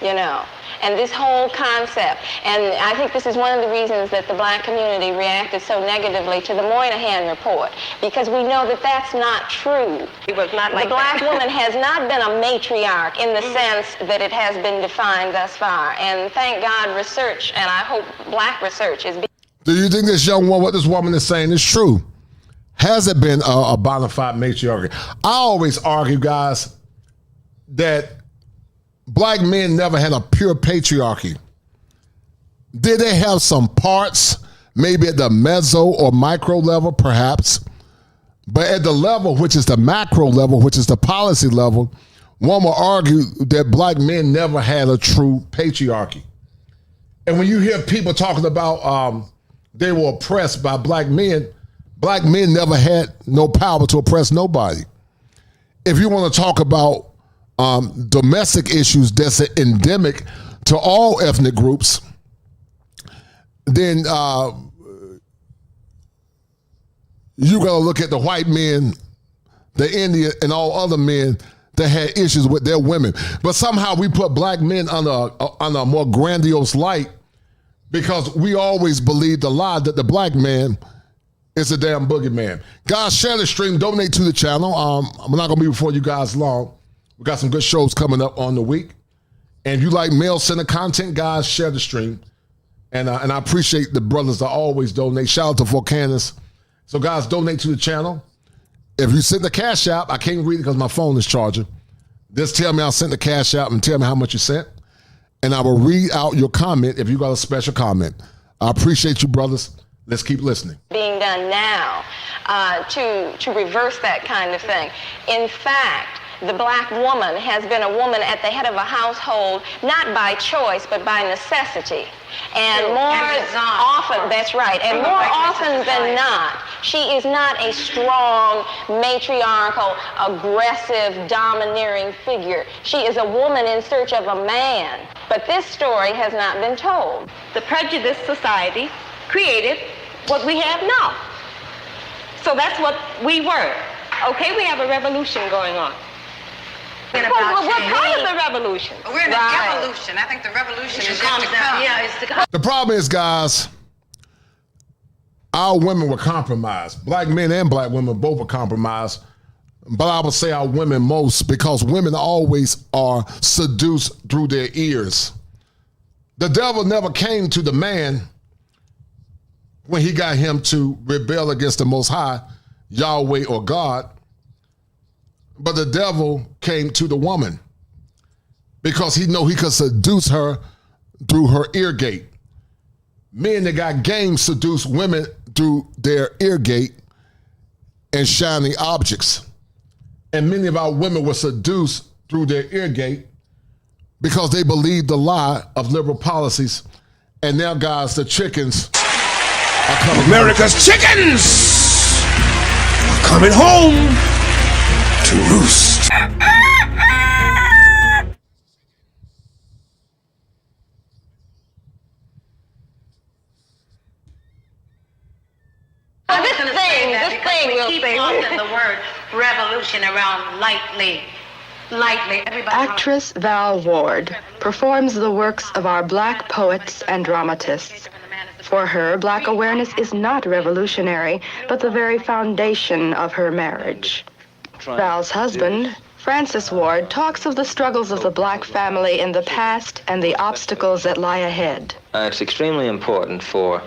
S: you know, and this whole concept. And I think this is one of the reasons that the Black community reacted so negatively to the Moynihan report, because we know that that's not true.
V: It was not like
S: the Black woman has not been a matriarch in the sense that it has been defined thus far. And thank God research, and I hope Black research is...
O: Do you think this young woman, what this woman is saying is true? Has it been a bona fide matriarchy? I always argue, guys, that Black men never had a pure patriarchy. Did they have some parts, maybe at the meso or micro level, perhaps? But at the level, which is the macro level, which is the policy level, one will argue that Black men never had a true patriarchy. And when you hear people talking about they were oppressed by Black men never had no power to oppress nobody. If you want to talk about domestic issues that's endemic to all ethnic groups, then you got to look at the white men, the Indian, and all other men that had issues with their women. But somehow we put Black men on a more grandiose light because we always believed the lie that the Black man is a damn boogeyman. Guys, share the stream, donate to the channel. I'm not going to be before you guys long. We got some good shows coming up on the week. And if you like male-centered content, guys, share the stream. And I appreciate the brothers that always donate. Shout out to Volcanus. So, guys, donate to the channel. If you send the Cash App, I can't read it because my phone is charging. Just tell me I sent the Cash App and tell me how much you sent. And I will read out your comment if you got a special comment. I appreciate you, brothers. Let's keep listening.
S: Being done now to reverse that kind of thing. In fact, the Black woman has been a woman at the head of a household, not by choice, but by necessity. And more often, that's right, and more often than not, she is not a strong, matriarchal, aggressive, domineering figure. She is a woman in search of a man. But this story has not been told.
V: The prejudiced society created what we have now. So that's what we were. Okay, we have a revolution going on. We're part of the revolution.
B: We're in an evolution. I think the revolution is yet to come. Yeah, it's to come.
O: The problem is, guys, our women were compromised. Black men and Black women both were compromised. But I would say our women most, because women always are seduced through their ears. The devil never came to the man when he got him to rebel against the Most High, Yahweh or God. But the devil came to the woman because he knew he could seduce her through her ear gate. Men that got game seduce women through their ear gate and shiny objects. And many of our women were seduced through their ear gate because they believed the lie of liberal policies. And now, guys, the chickens are coming.
U: America's chickens are coming home to roost.
B: This thing will keep tossing the word revolution around lightly.
V: Actress Val Ward performs the works of our Black poets and dramatists. For her, Black awareness is not revolutionary, but the very foundation of her marriage. Val's husband, Francis Ward, talks of the struggles of the Black family in the past and the obstacles that lie ahead.
D: It's extremely important for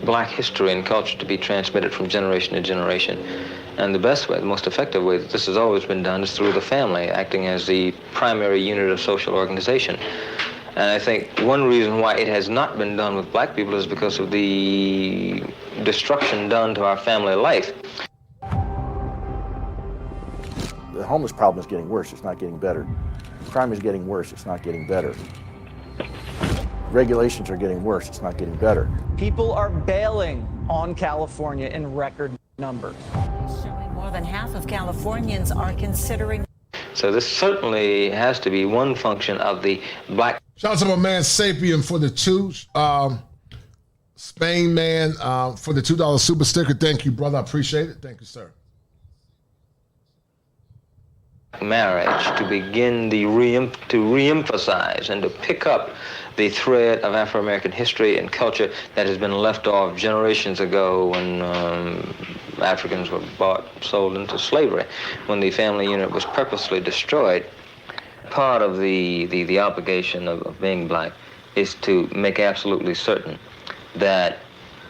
D: Black history and culture to be transmitted from generation to generation. And the best way, the most effective way that this has always been done is through the family, acting as the primary unit of social organization. And I think one reason why it has not been done with Black people is because of the destruction done to our family life.
W: The homeless problem is getting worse, it's not getting better. Crime is getting worse, it's not getting better. Regulations are getting worse, it's not getting better.
X: People are bailing on California in record numbers.
Y: Showing more than half of Californians are considering.
D: So this certainly has to be one function of the black.
O: Shout out to my man Sapien for the two. Spain man for the $2 super sticker. Thank you, brother. I appreciate it. Thank you, sir.
D: Marriage to begin to reemphasize and to pick up the thread of Afro-American history and culture that has been left off generations ago when Africans were sold into slavery, when the family unit was purposely destroyed. Part of the obligation of being black is to make absolutely certain that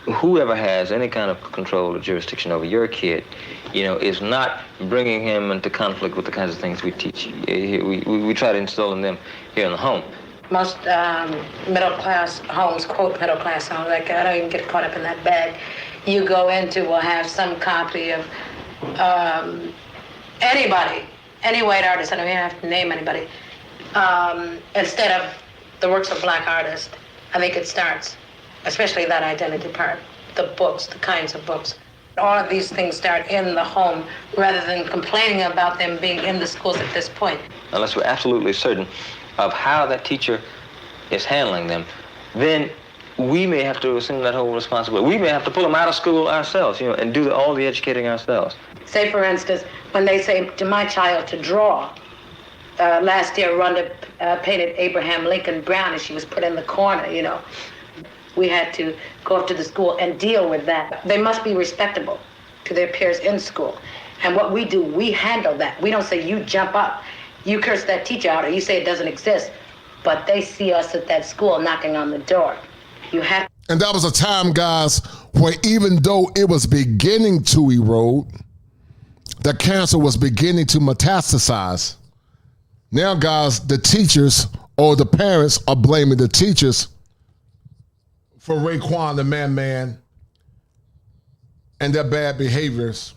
D: whoever has any kind of control or jurisdiction over your kid, is not bringing him into conflict with the kinds of things we teach. We try to instill in them here in the home.
B: Most middle-class homes, quote middle-class homes, like I don't even get caught up in that bag, you go into will have some copy of anybody, any white artist, I don't even have to name anybody, instead of the works of black artists. I think it starts, especially that identity part, the books, the kinds of books. All of these things start in the home rather than complaining about them being in the schools at this point.
D: Unless we're absolutely certain of how that teacher is handling them, then we may have to assume that whole responsibility. We may have to pull them out of school ourselves, and do all the educating ourselves.
B: Say, for instance, when they say to my child to draw, last year Rhonda painted Abraham Lincoln brown and she was put in the corner, We had to go up to the school and deal with that. They must be respectable to their peers in school. And what we do, we handle that. We don't say, you jump up, you curse that teacher out, or you say it doesn't exist. But they see us at that school knocking on the door. You have.
O: And that was a time, guys, where even though it was beginning to erode, the cancer was beginning to metastasize. Now, guys, the teachers or the parents are blaming the teachers for Raekwon the Man and their bad behaviors.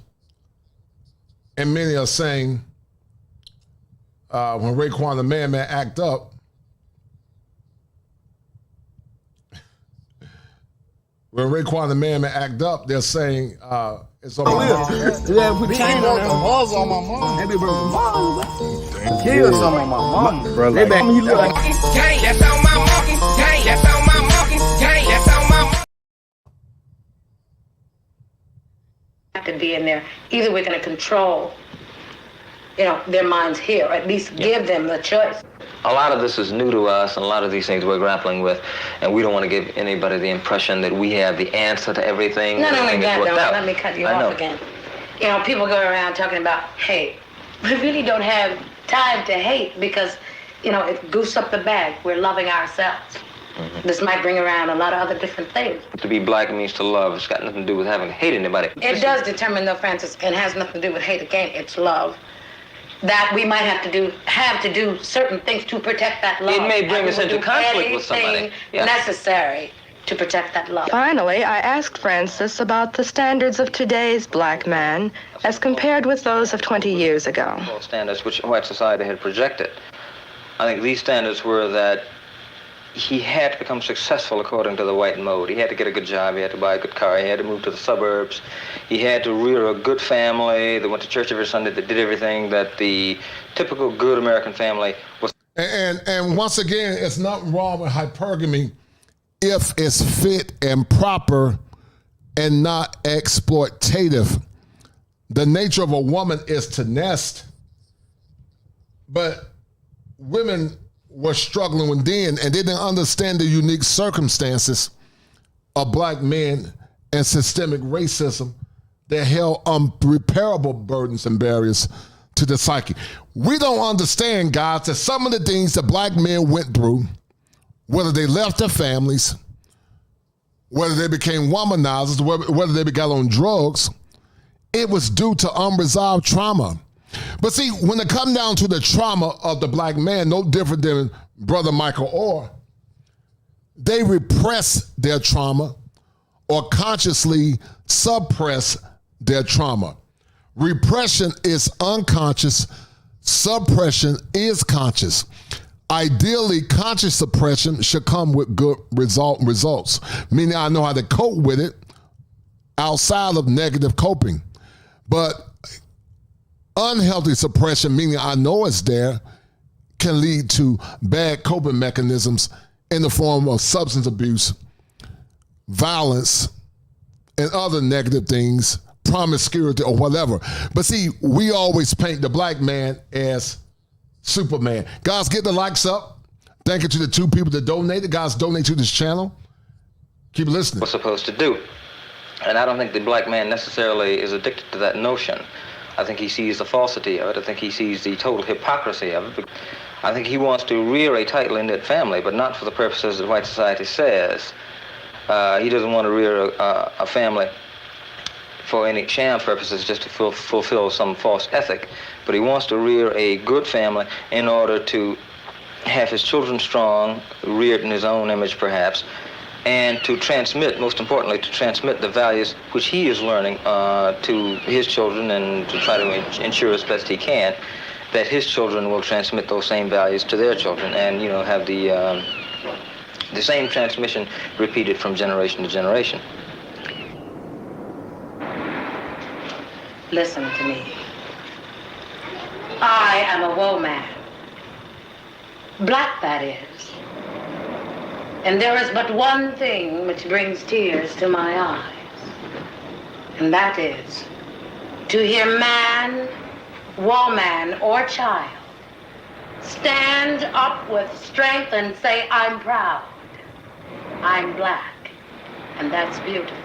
O: And many are saying when Raekwon the Man act up, they're saying it's on my mom.
K: Yeah, put chains on them balls on my mom. They be broken balls. Kill some of my mom. They back me look like gang, that's on my monkey. Gang, that's on my monkey. Gang, that's on my
B: have to be in there. Either we're going to control, their minds here, or at least give them the choice.
D: A lot of this is new to us, and a lot of these things we're grappling with, and we don't want to give anybody the impression that we have the answer to everything.
B: Not only that, though, let me cut you off again. People go around talking about hate. We really don't have time to hate because, it goofs up the bag. We're loving ourselves. Mm-hmm. This might bring around a lot of other different things.
D: To be black means to love. It's got nothing to do with having to hate anybody.
B: It does determine, though, Francis, and has nothing to do with hate again. It's love. That we might have to do certain things to protect that love.
D: It may bring us into conflict with somebody.
B: Necessary to protect that love.
V: Finally, I asked Francis about the standards of today's black man as compared with those of 20 years ago.
D: Standards which white society had projected. I think these standards were that he had to become successful according to the white mode. He had to get a good job, he had to buy a good car, he had to move to the suburbs, he had to rear a good family that went to church every Sunday, that did everything that the typical good American family was.
O: And once again, it's nothing wrong with hypergamy if it's fit and proper and not exploitative. The nature of a woman is to nest, but women were struggling with then, and they didn't understand the unique circumstances of black men and systemic racism that held unrepairable burdens and barriers to the psyche. We don't understand, guys, that some of the things that black men went through, whether they left their families, whether they became womanizers, whether they got on drugs, it was due to unresolved trauma. But see, when it comes down to the trauma of the black man, no different than Brother Michael Oher, they repress their trauma or consciously suppress their trauma. Repression is unconscious, suppression is conscious. Ideally, conscious suppression should come with good results, meaning I know how to cope with it outside of negative coping. But Unhealthy suppression, meaning I know it's there, can lead to bad coping mechanisms in the form of substance abuse, violence, and other negative things, promiscuity or whatever. But see, we always paint the black man as Superman. Guys, get the likes up. Thank you to the 2 people that donated. Guys, donate to this channel. Keep listening.
D: We're supposed to do. And I don't think the black man necessarily is addicted to that notion. I think he sees the falsity of it. I think he sees the total hypocrisy of it. I think he wants to rear a tightly knit family, but not for the purposes that white society says. He doesn't want to rear a family for any sham purposes, just to fulfill some false ethic. But he wants to rear a good family in order to have his children strong, reared in his own image perhaps, and to transmit, most importantly, to transmit the values which he is learning to his children, and to try to ensure as best he can that his children will transmit those same values to their children, and have the same transmission repeated from generation to generation.
B: Listen to me. I am a woman. Black, that is. And there is but one thing which brings tears to my eyes. And that is to hear man, woman, or child stand up with strength and say, I'm proud. I'm black. And that's beautiful.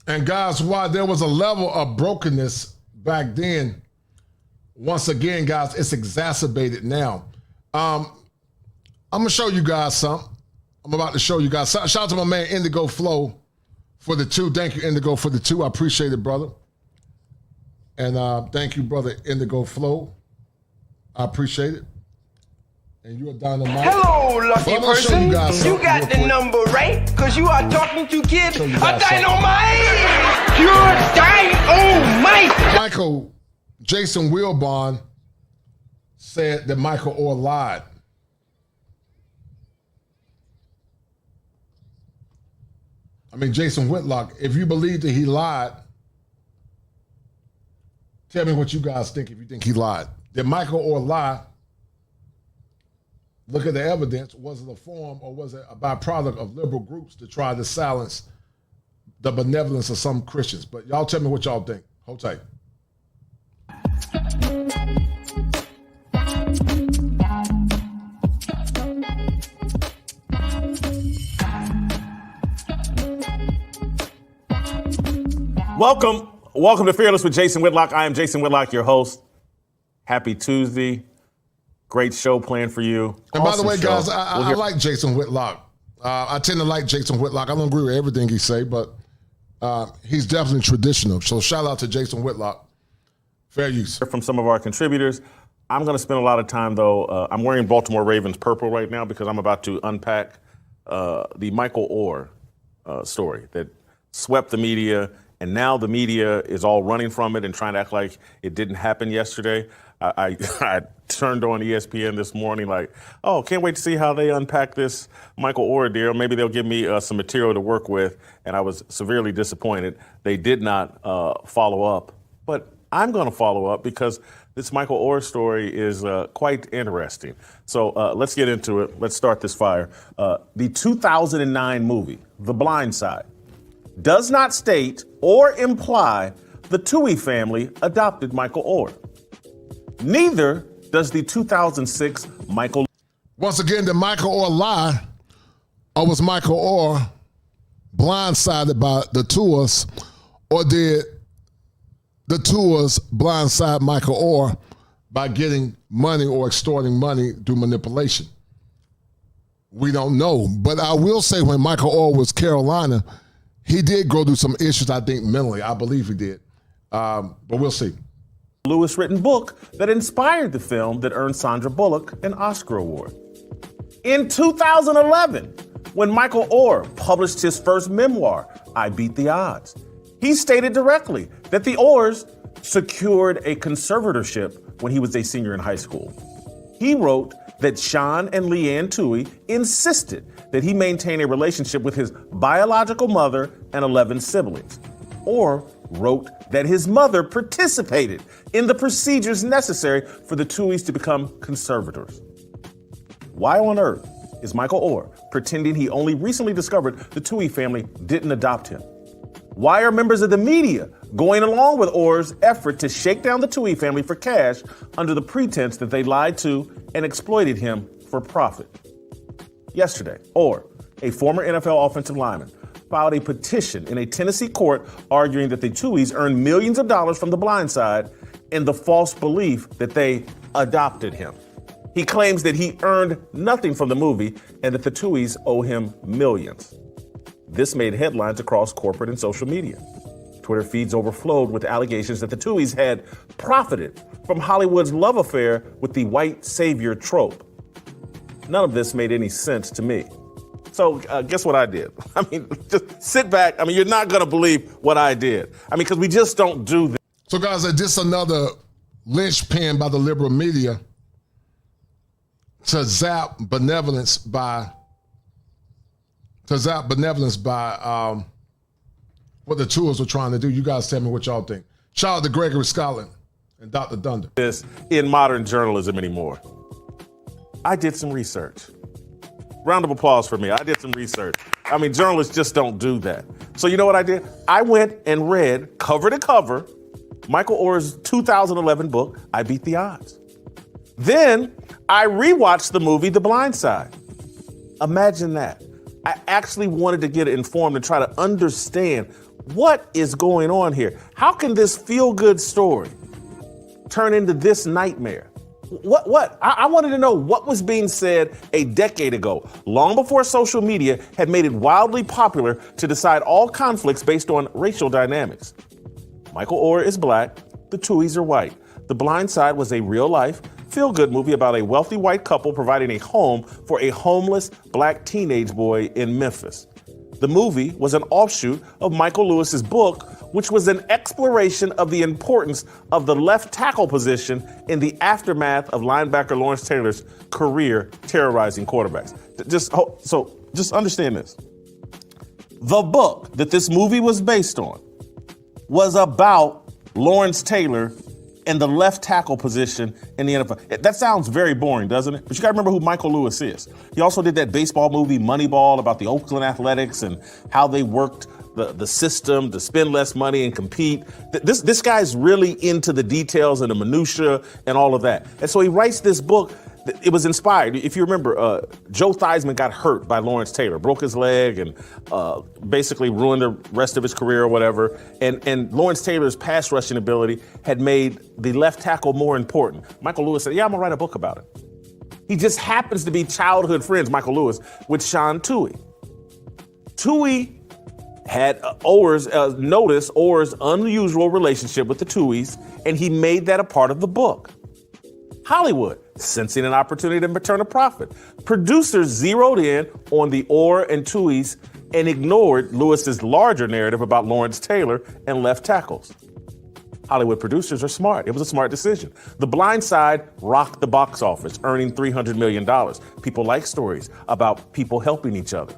O: And guys, while there was a level of brokenness back then, once again, guys, it's exacerbated now. I'm gonna show you guys something. I'm about to show you guys something. Shout out to my man Indigo Flow for the 2. Thank you, Indigo, for the 2. I appreciate it, brother. And thank you, brother Indigo Flow. I appreciate it. And you're a dynamite.
K: Hello, lucky person. You got the number right, because you are talking to kid a dynamite. You're dynamite.
O: Michael, Jason Wilbon said that Michael Oher lied. I mean, Jason Whitlock, if you believe that he lied, tell me what you guys think if you think he lied. Did Michael Oher lie? Look at the evidence. Was it a form or was it a byproduct of liberal groups to try to silence the benevolence of some Christians? But y'all tell me what y'all think. Hold tight.
F: Welcome to Fearless with Jason Whitlock. I am Jason Whitlock, your host. Happy Tuesday. Great show planned for you.
O: And by the way, guys, I like Jason Whitlock. I tend to like Jason Whitlock. I don't agree with everything he say, but he's definitely traditional. So shout out to Jason Whitlock. Fair use.
F: From some of our contributors. I'm going to spend a lot of time, though. I'm wearing Baltimore Ravens purple right now because I'm about to unpack the Michael Oher story that swept the media, and now the media is all running from it and trying to act like it didn't happen yesterday. I turned on ESPN this morning like, oh, can't wait to see how they unpack this Michael Oher deal. Maybe they'll give me some material to work with, and I was severely disappointed. They did not follow up, but I'm going to follow up because this Michael Oher story is quite interesting. So let's get into it. Let's start this fire. The 2009 movie, The Blind Side, does not state or imply the Tuohys family adopted Michael Oher. Neither does the 2006 Michael.
O: Once again, did Michael Oher lie, or was Michael Oher blindsided by the Tuohys, or did the Tuohys blindside Michael Oher by getting money or extorting money through manipulation? We don't know, but I will say when Michael Oher was Carolina, he did go through some issues, I think, mentally. I believe he did, but we'll see.
F: Lewis written book that inspired the film that earned Sandra Bullock an Oscar award. In 2011, when Michael Oher published his first memoir, I Beat the Odds, he stated directly that the Ohers secured a conservatorship when he was a senior in high school. He wrote that Sean and Leanne Tuohy insisted that he maintain a relationship with his biological mother and 11 siblings, or wrote that his mother participated in the procedures necessary for the Tuohys to become conservators. Why on earth is Michael Oher pretending he only recently discovered the Tuohy family didn't adopt him? Why are members of the media going along with Oher's effort to shake down the Tuohy family for cash under the pretense that they lied to and exploited him for profit? Yesterday, Oher, a former NFL offensive lineman, filed a petition in a Tennessee court arguing that the Tuohys earned millions of dollars from The Blind Side in the false belief that they adopted him. He claims that he earned nothing from the movie and that the Tuohys owe him millions. This made headlines across corporate and social media. Twitter feeds overflowed with allegations that the Tuohys had profited from Hollywood's love affair with the white savior trope. None of this made any sense to me. So guess what I did? I mean, just sit back. I mean, you're not going to believe what I did. I mean, because we just don't do this.
O: So guys, this another linchpin by the liberal media to zap benevolence by what the Tuohys were trying to do. You guys tell me what y'all think. Shout out to Gregory Scotland and Dr. Dunder.
F: This in modern journalism anymore. I did some research. Round of applause for me. I did some research. I mean, journalists just don't do that. So you know what I did? I went and read cover to cover Michael Oher's 2011 book, I Beat the Odds. Then I rewatched the movie The Blind Side. Imagine that. I actually wanted to get informed and try to understand what is going on here. How can this feel-good story turn into this nightmare? What? I wanted to know what was being said a decade ago, long before social media had made it wildly popular to decide all conflicts based on racial dynamics. Michael Oher is black, the Tuohys are white. The Blind Side was a real-life, feel-good movie about a wealthy white couple providing a home for a homeless black teenage boy in Memphis. The movie was an offshoot of Michael Lewis's book, which was an exploration of the importance of the left tackle position in the aftermath of linebacker Lawrence Taylor's career terrorizing quarterbacks. Just understand this. The book that this movie was based on was about Lawrence Taylor and the left tackle position in the NFL. That sounds very boring, doesn't it? But you gotta remember who Michael Lewis is. He also did that baseball movie, Moneyball, about the Oakland Athletics and how they worked the system to spend less money and compete. This guy's really into the details and the minutia and all of that. And so he writes this book. It was inspired. If you remember, Joe Theismann got hurt by Lawrence Taylor, broke his leg and basically ruined the rest of his career or whatever. And Lawrence Taylor's pass rushing ability had made the left tackle more important. Michael Lewis said, yeah, I'm gonna write a book about it. He just happens to be childhood friends, Michael Lewis, with Sean Tuohy. Tuohy had noticed Oher's unusual relationship with the Tuohys, and he made that a part of the book. Hollywood, sensing an opportunity to turn a profit. Producers zeroed in on the Oher and Tuohys and ignored Lewis's larger narrative about Lawrence Taylor and left tackles. Hollywood producers are smart. It was a smart decision. The Blind Side rocked the box office, earning $300 million. People like stories about people helping each other.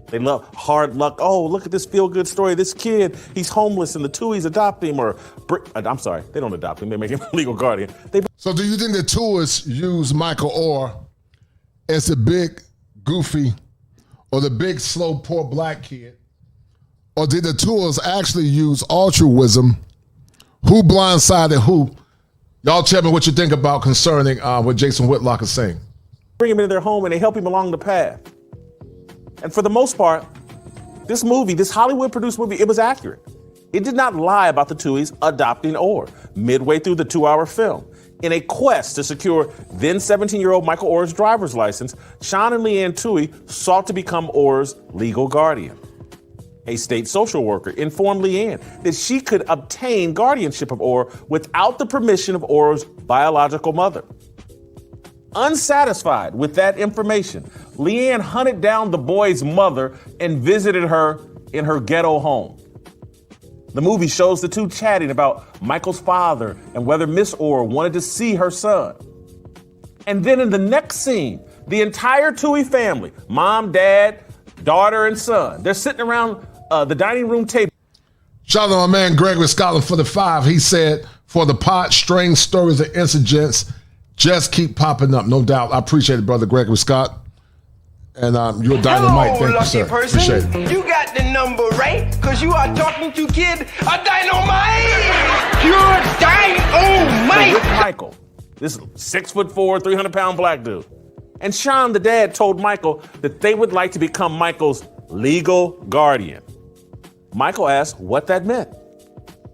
F: They love hard luck. Oh, look at this feel-good story. This kid, he's homeless and the Tuohys adopt him I'm sorry, they don't adopt him. They make him a legal guardian.
O: So do you think the Tuohys use Michael Oher as the big, goofy, or the big, slow, poor black kid? Or did the Tuohys actually use altruism? Who blindsided who? Y'all tell me what you think about concerning what Jason Whitlock is saying.
F: Bring him into their home and they help him along the path. And for the most part, this Hollywood-produced movie, it was accurate. It did not lie about the Tuohys adopting Oher midway through the 2-hour film. In a quest to secure then 17-year-old Michael Oher's driver's license, Sean and Leanne Tuohy sought to become Oher's legal guardian. A state social worker informed Leanne that she could obtain guardianship of Oher without the permission of Oher's biological mother. Unsatisfied with that information, Leanne hunted down the boy's mother and visited her in her ghetto home. The movie shows the two chatting about Michael's father and whether Miss Oher wanted to see her son. And then in the next scene, the entire Tuohy family, mom, dad, daughter, and son, they're sitting around the dining room table.
O: Shout out to my man Gregory Scotland for the 5. He said, for the pot, strange stories and incidents just keep popping up. No doubt. I appreciate it, brother Gregory Scott. And you're dynamite. Thank you, sir.
K: Person.
O: Appreciate it.
K: You got the number right, because you are talking to kid a dynamite. You're dynamite.
F: With Michael, this 6'4", 300-pound black dude. And Sean, the dad, told Michael that they would like to become Michael's legal guardian. Michael asked what that meant.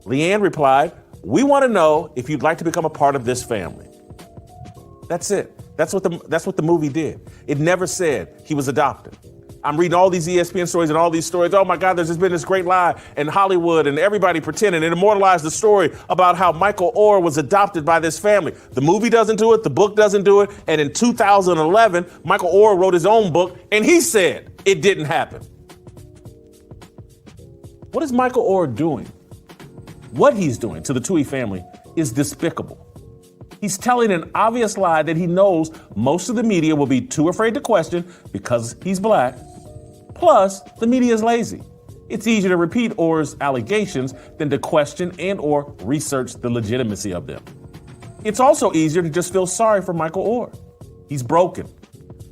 F: Leanne replied, we want to know if you'd like to become a part of this family. That's it. That's what the movie did. It never said he was adopted. I'm reading all these ESPN stories and all these stories. Oh my God, there's just been this great lie in Hollywood and everybody pretending and immortalized the story about how Michael Oher was adopted by this family. The movie doesn't do it, the book doesn't do it, and in 2011, Michael Oher wrote his own book and he said it didn't happen. What is Michael Oher doing? What he's doing to the Tuohys family is despicable. He's telling an obvious lie that he knows most of the media will be too afraid to question because he's black. Plus, the media is lazy. It's easier to repeat Oher's allegations than to question and or research the legitimacy of them. It's also easier to just feel sorry for Michael Oher. He's broken.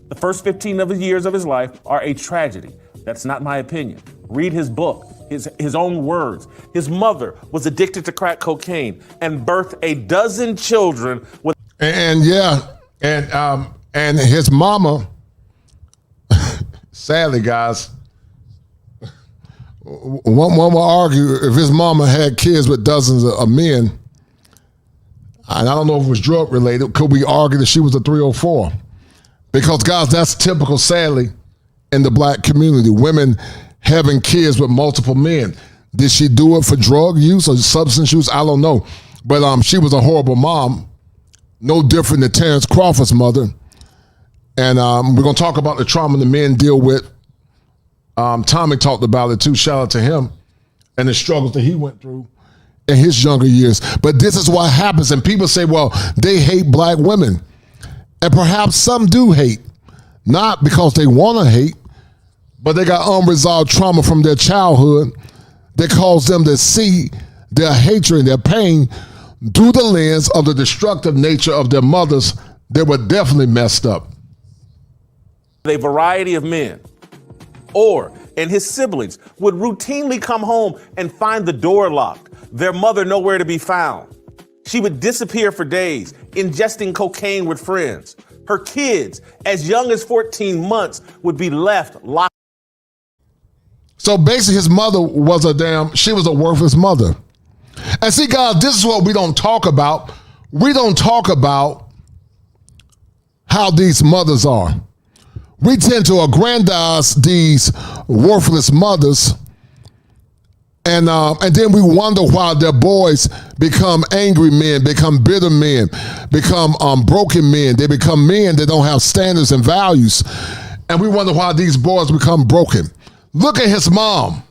F: The first 15 of his years of his life are a tragedy. That's not my opinion. Read his book. His own words. His mother was addicted to crack cocaine and birthed a dozen children with. And
O: his mama, sadly, guys, one will argue if his mama had kids with dozens of men, and I don't know if it was drug related, could we argue that she was a 304? Because, guys, that's typical, sadly, in the black community. Women having kids with multiple men. Did she do it for drug use or substance use? I don't know. But she was a horrible mom, no different than Terrence Crawford's mother. And we're going to talk about the trauma the men deal with. Tommy talked about it too. Shout out to him and the struggles that he went through in his younger years. But this is what happens. And people say, well, they hate black women. And perhaps some do hate, not because they want to hate, but they got unresolved trauma from their childhood that caused them to see their hatred and their pain through the lens of the destructive nature of their mothers that were definitely messed up.
F: A variety of men. Oher and his siblings would routinely come home and find the door locked, their mother nowhere to be found. She would disappear for days, ingesting cocaine with friends. Her kids, as young as 14 months, would be left locked.
O: So basically his mother she was a worthless mother. And see, guys, this is what we don't talk about. We don't talk about how these mothers are. We tend to aggrandize these worthless mothers, and then we wonder why their boys become angry men, become bitter men, become broken men. They become men that don't have standards and values. And we wonder why these boys become broken. Look at his mom.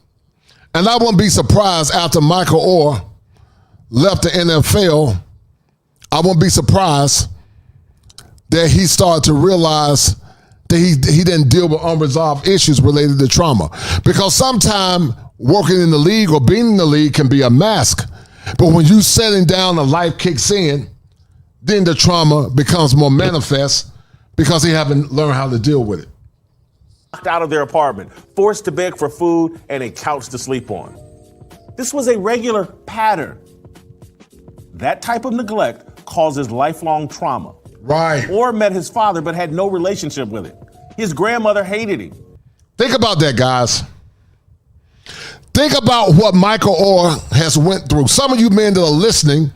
O: And I wouldn't be surprised after Michael Oher left the NFL, I wouldn't be surprised that he started to realize that he didn't deal with unresolved issues related to trauma. Because sometimes working in the league or being in the league can be a mask. But when you settling down and life kicks in, then the trauma becomes more manifest because he haven't learned how to deal with it.
F: Locked out of their apartment, forced to beg for food and a couch to sleep on. This was a regular pattern. That type of neglect causes lifelong trauma.
O: Right.
F: Oher met his father but had no relationship with him. His grandmother hated him.
O: Think about that, guys. Think about what Michael Oher has went through. Some of you men that are listening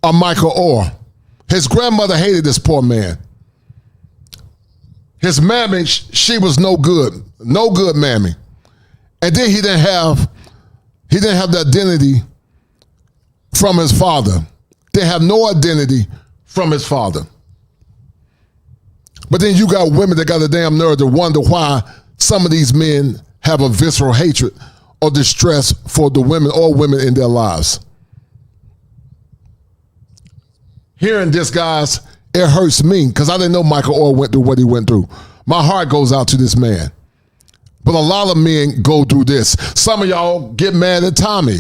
O: are Michael Oher. His grandmother hated this poor man. His mammy, she was no good mammy. And then he didn't have the identity from his father. They have no identity from his father. But then you got women that got the damn nerve to wonder why some of these men have a visceral hatred or distress for the women or women in their lives. Hearing this, guys, it hurts me because I didn't know Michael Oher went through what he went through. My heart goes out to this man. But a lot of men go through this. Some of y'all get mad at Tommy.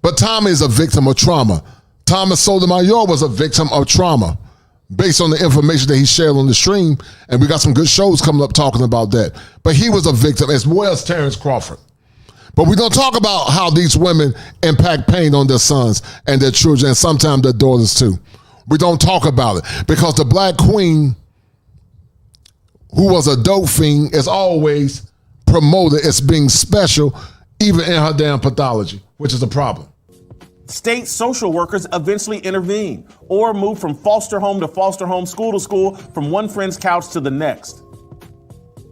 O: But Tommy is a victim of trauma. Thomas Sotomayor was a victim of trauma based on the information that he shared on the stream. And we got some good shows coming up talking about that. But he was a victim as well as Terrence Crawford. But we don't talk about how these women impact pain on their sons and their children and sometimes their daughters too. We don't talk about it because the black queen who was a dope fiend is always promoted as being special even in her damn pathology, which is a problem.
F: State social workers eventually intervene or move from foster home to foster home, school to school, from one friend's couch to the next.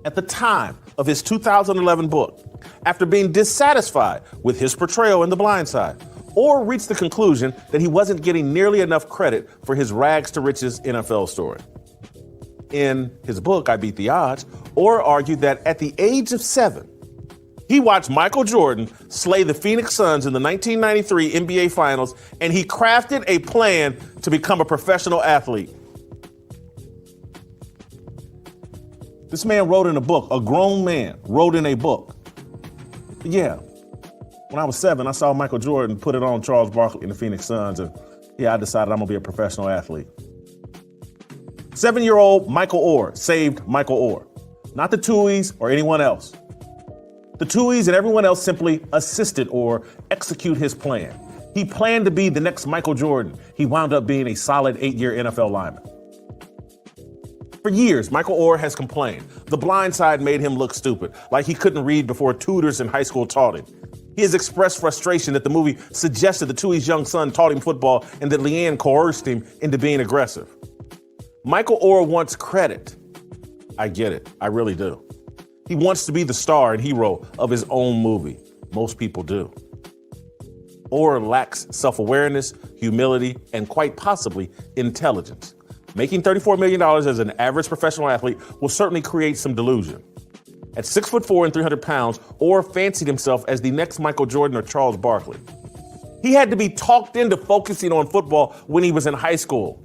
F: At the time of his 2011 book, after being dissatisfied with his portrayal in The Blind Side, Oher reached the conclusion that he wasn't getting nearly enough credit for his rags to riches NFL story. In his book, I Beat the Odds, Oher argued that at the age of 7, he watched Michael Jordan slay the Phoenix Suns in the 1993 NBA Finals, and he crafted a plan to become a professional athlete. This man wrote in a book, a grown man wrote in a book. Yeah, when I was 7, I saw Michael Jordan put it on Charles Barkley in the Phoenix Suns, and I decided I'm gonna be a professional athlete. 7-year-old Michael Oher saved Michael Oher, not the Tuohys or anyone else. The Tuohys and everyone else simply assisted Oher execute his plan. He planned to be the next Michael Jordan. He wound up being a solid 8-year NFL lineman. For years, Michael Oher has complained. The Blind Side made him look stupid, like he couldn't read before tutors in high school taught him. He has expressed frustration that the movie suggested the Tuohy's young son taught him football and that Leanne coerced him into being aggressive. Michael Oher wants credit. I get it. I really do. He wants to be the star and hero of his own movie. Most people do. Oher lacks self-awareness, humility, and quite possibly intelligence. Making $34 million as an average professional athlete will certainly create some delusion. At 6'4" and 300 pounds, Oher fancied himself as the next Michael Jordan or Charles Barkley. He had to be talked into focusing on football when he was in high school.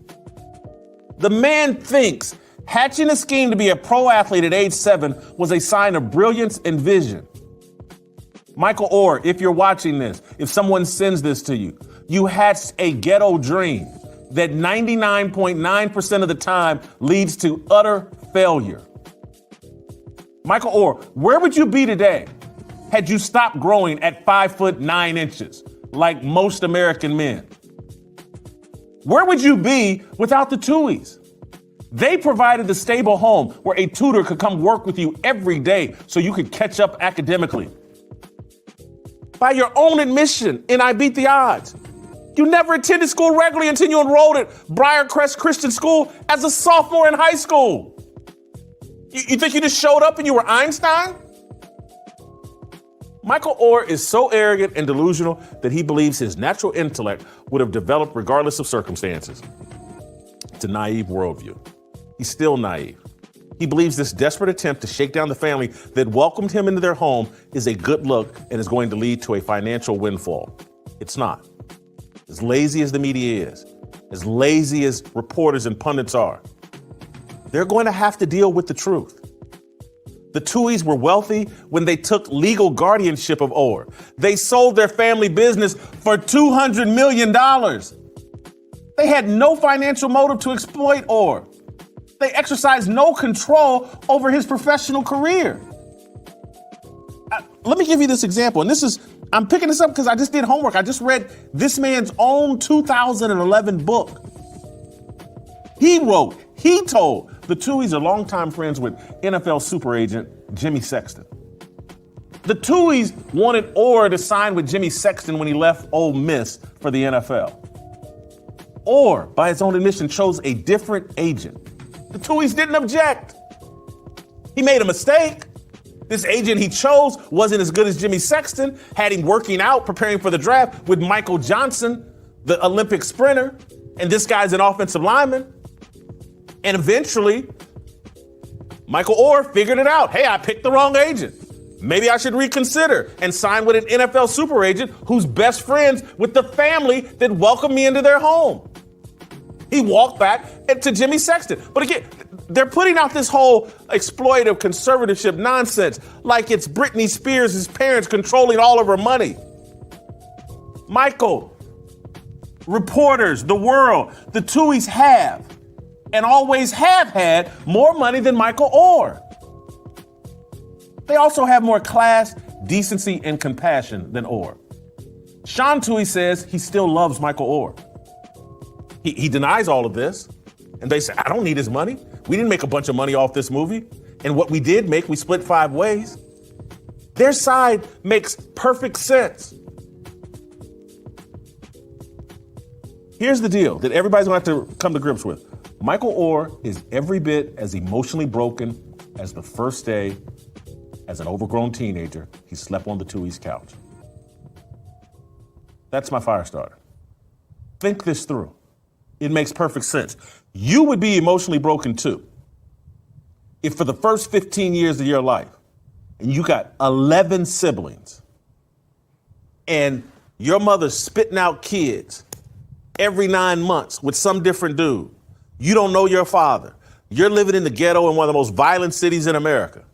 F: The man thinks hatching a scheme to be a pro athlete at age 7 was a sign of brilliance and vision. Michael Oher, if you're watching this, if someone sends this to you, you hatched a ghetto dream that 99.9% of the time leads to utter failure. Michael Oher, where would you be today had you stopped growing at 5'9" like most American men? Where would you be without the Tuohys? They provided the stable home where a tutor could come work with you every day so you could catch up academically. By your own admission in I Beat the Odds, you never attended school regularly until you enrolled at Briarcrest Christian School as a sophomore in high school. You think you just showed up and you were Einstein? Michael Oher is so arrogant and delusional that he believes his natural intellect would have developed regardless of circumstances. It's a naive worldview. He's still naive. He believes this desperate attempt to shake down the family that welcomed him into their home is a good look and is going to lead to a financial windfall. It's not. As lazy as the media is, as lazy as reporters and pundits are, they're going to have to deal with the truth. The Tuohys were wealthy when they took legal guardianship of Oher. They sold their family business for $200 million. They had no financial motive to exploit Oher. They exercised no control over his professional career. Let me give you this example. And I'm picking this up because I just did homework. I just read this man's own 2011 book. He told the Tuohys are longtime friends with NFL super agent Jimmy Sexton. The Tuohys wanted Oher to sign with Jimmy Sexton when he left Ole Miss for the NFL. Oher, by his own admission, chose a different agent. The Tuohys didn't object. He made a mistake. This agent he chose wasn't as good as Jimmy Sexton, had him working out, preparing for the draft with Michael Johnson, the Olympic sprinter, and this guy's an offensive lineman. And eventually, Michael Oher figured it out. Hey, I picked the wrong agent. Maybe I should reconsider and sign with an NFL super agent who's best friends with the family that welcomed me into their home. He walked back to Jimmy Sexton. But again, they're putting out this whole exploitative conservatorship nonsense like it's Britney Spears' parents controlling all of her money. Michael, reporters, the world, the Tuohys have and always have had more money than Michael Oher. They also have more class, decency, and compassion than Oher. Sean Tuohy says he still loves Michael Oher. He denies all of this, and they say, I don't need his money. We didn't make a bunch of money off this movie, and what we did make, we split 5 ways. Their side makes perfect sense. Here's the deal that everybody's gonna have to come to grips with. Michael Oher is every bit as emotionally broken as the first day as an overgrown teenager he slept on the Tuohys' couch. That's my fire starter. Think this through. It makes perfect sense. You would be emotionally broken too if for the first 15 years of your life, and you got 11 siblings, and your mother's spitting out kids every 9 months with some different dude. You don't know your father. You're living in the ghetto in one of the most violent cities in America.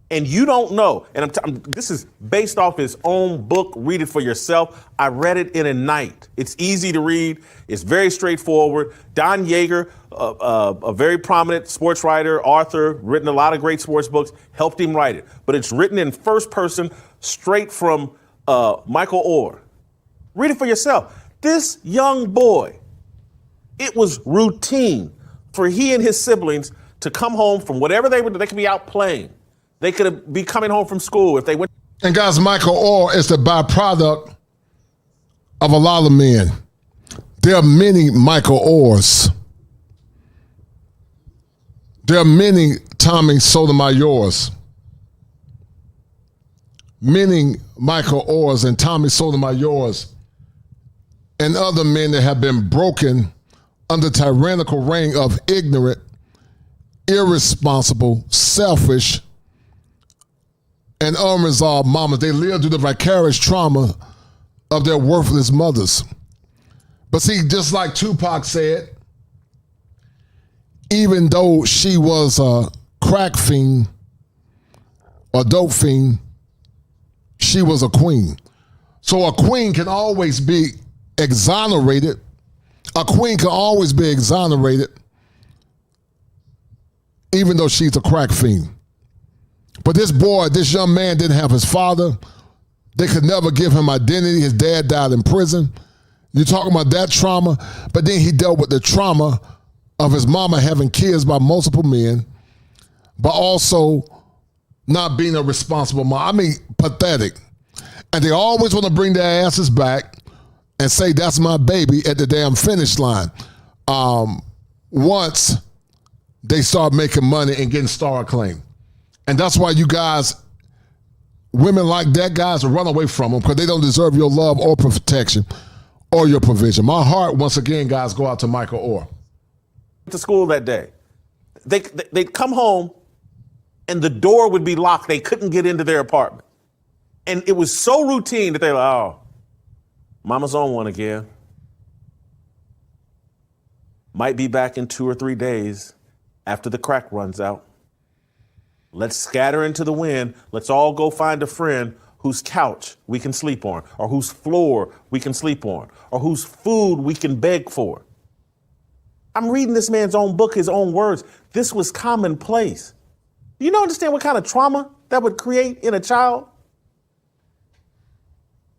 F: And you don't know, and this is based off his own book, read it for yourself. I read it in a night. It's easy to read. It's very straightforward. Don Yeager, a very prominent sports writer, author, written a lot of great sports books, helped him write it. But it's written in first person, straight from Michael Oher. Read it for yourself. This young boy, it was routine for he and his siblings to come home from whatever they could be out playing. They could be coming home from school if they went.
O: And guys, Michael Oher is the byproduct of a lot of men. There are many Michael Ohers. There are many Tommy Sotomayors. Many Michael Ohers and Tommy Sotomayors and other men that have been broken under tyrannical reign of ignorant, irresponsible, selfish, and unresolved mamas. They live through the vicarious trauma of their worthless mothers. But see, just like Tupac said, even though she was a crack fiend or dope fiend, she was a queen. So a queen can always be exonerated. A queen can always be exonerated even though she's a crack fiend. But this boy, this young man didn't have his father. They could never give him identity. His dad died in prison. You're talking about that trauma, but then he dealt with the trauma of his mama having kids by multiple men, but also not being a responsible mom. I mean, pathetic. And they always want to bring their asses back and say, that's my baby at the damn finish line. Once they start making money and getting star acclaim. And that's why you guys, women like that, guys, run away from them because they don't deserve your love or protection or your provision. My heart, once again, guys, go out to Michael Oher.
F: To school that day. They'd come home and the door would be locked. They couldn't get into their apartment. And it was so routine that they were like, oh, mama's on one again. Might be back in 2 or 3 days after the crack runs out. Let's scatter into the wind. Let's all go find a friend whose couch we can sleep on, or whose floor we can sleep on, or whose food we can beg for. I'm reading this man's own book, his own words. This was commonplace. Do you understand what kind of trauma that would create in a child?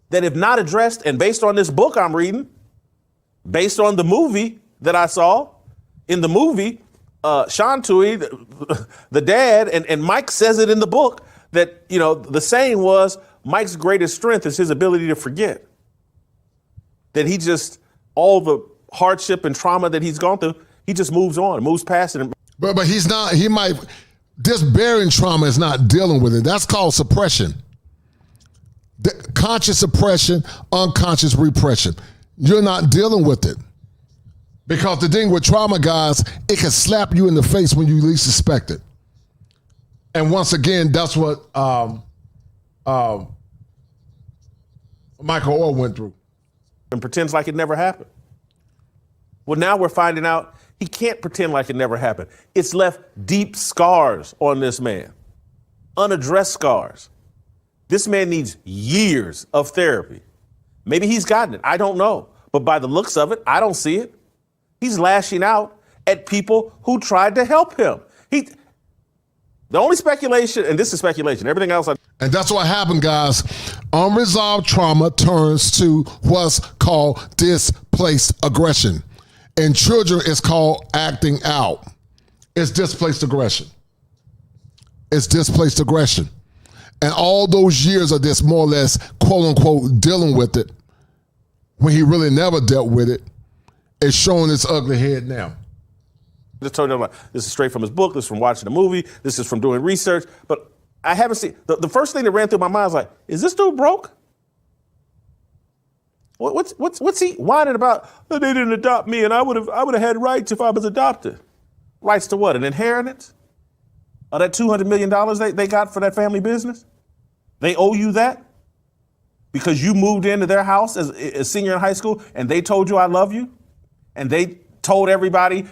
F: That if not addressed, and based on this book I'm reading, based on the movie that I saw, in the movie, Sean Tuohy, the dad, and Mike says it in the book, that, you know, the saying was, Mike's greatest strength is his ability to forget. That he just, all the hardship and trauma that he's gone through, he just moves on, moves past it.
O: But he's not, he might, this bearing trauma is not dealing with it. That's called suppression. Conscious suppression, unconscious repression. You're not dealing with it. Because the thing with trauma, guys, it can slap you in the face when you least suspect it. And once again, that's what Michael Oher went through.
F: And pretends like it never happened. Well, now we're finding out he can't pretend like it never happened. It's left deep scars on this man, unaddressed scars. This man needs years of therapy, Maybe he's gotten it. I don't know. But by the looks of it, I don't see it. He's lashing out at people who tried to help him. The only speculation, and this is speculation, everything else.
O: And that's what happened, guys. Unresolved trauma turns to what's called displaced aggression. In children, it's called acting out. It's displaced aggression. It's displaced aggression. And all those years of this more or less, quote unquote, dealing with it, when he really never dealt with it, is showing its ugly head now.
F: Just told him, this is straight from his book, this is from watching the movie, this is from doing research, but I haven't seen, the first thing that ran through my mind was like, is this dude broke? What's he whining about? Oh, they didn't adopt me and I would have had rights if I was adopted. Rights to what, an inheritance? Or that $200 million they got for that family business? They owe you that? Because you moved into their house as a senior in high school and they told you I love you? And they told everybody,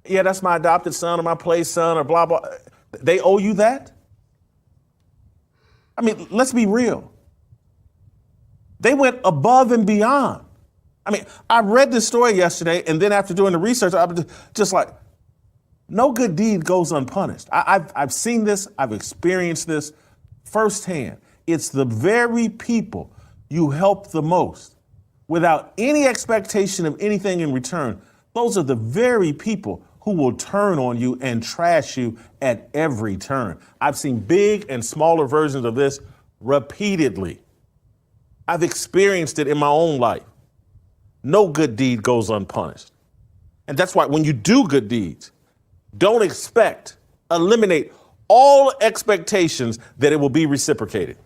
F: yeah, that's my adopted son or my play son or blah, blah. They owe you that? I mean, let's be real. They went above and beyond. I mean, I read this story yesterday, and then after doing the research, I was just like, no good deed goes unpunished. I've seen this, I've experienced this firsthand. It's the very people you help the most without any expectation of anything in return. Those are the very people who will turn on you and trash you at every turn. I've seen big and smaller versions of this repeatedly. I've experienced it in my own life. No good deed goes unpunished. And that's why when you do good deeds, don't eliminate all expectations that it will be reciprocated.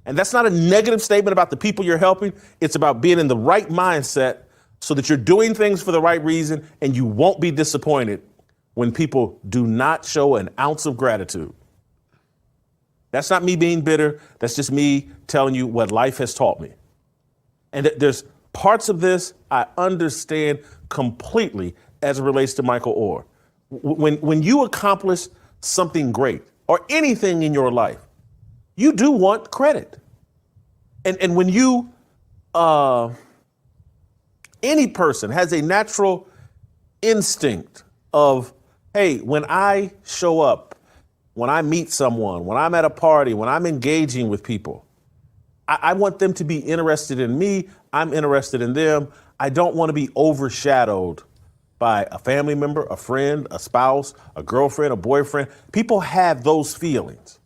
F: And that's not a negative statement about the people you're helping. It's about being in the right mindset so that you're doing things for the right reason and you won't be disappointed when people do not show an ounce of gratitude. That's not me being bitter. That's just me telling you what life has taught me. And there's parts of this I understand completely as it relates to Michael Oher. When you accomplish something great or anything in your life, you do want credit. And when you, any person has a natural instinct of, hey, when I show up, when I meet someone, when I'm at a party, when I'm engaging with people, I want them to be interested in me. I'm interested in them. I don't want to be overshadowed by a family member, a friend, a spouse, a girlfriend, a boyfriend. People have those feelings.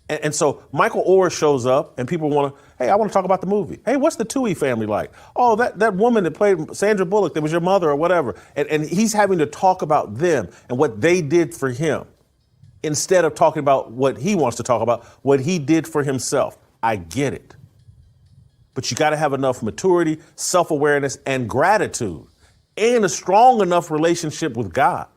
F: And so Michael Oher shows up and people want to, hey, I want to talk about the movie. Hey, what's the Tuohys family like? Oh, that woman that played Sandra Bullock, that was your mother or whatever. And he's having to talk about them and what they did for him instead of talking about what he wants to talk about, what he did for himself. I get it. But you got to have enough maturity, self-awareness, and gratitude, and a strong enough relationship with God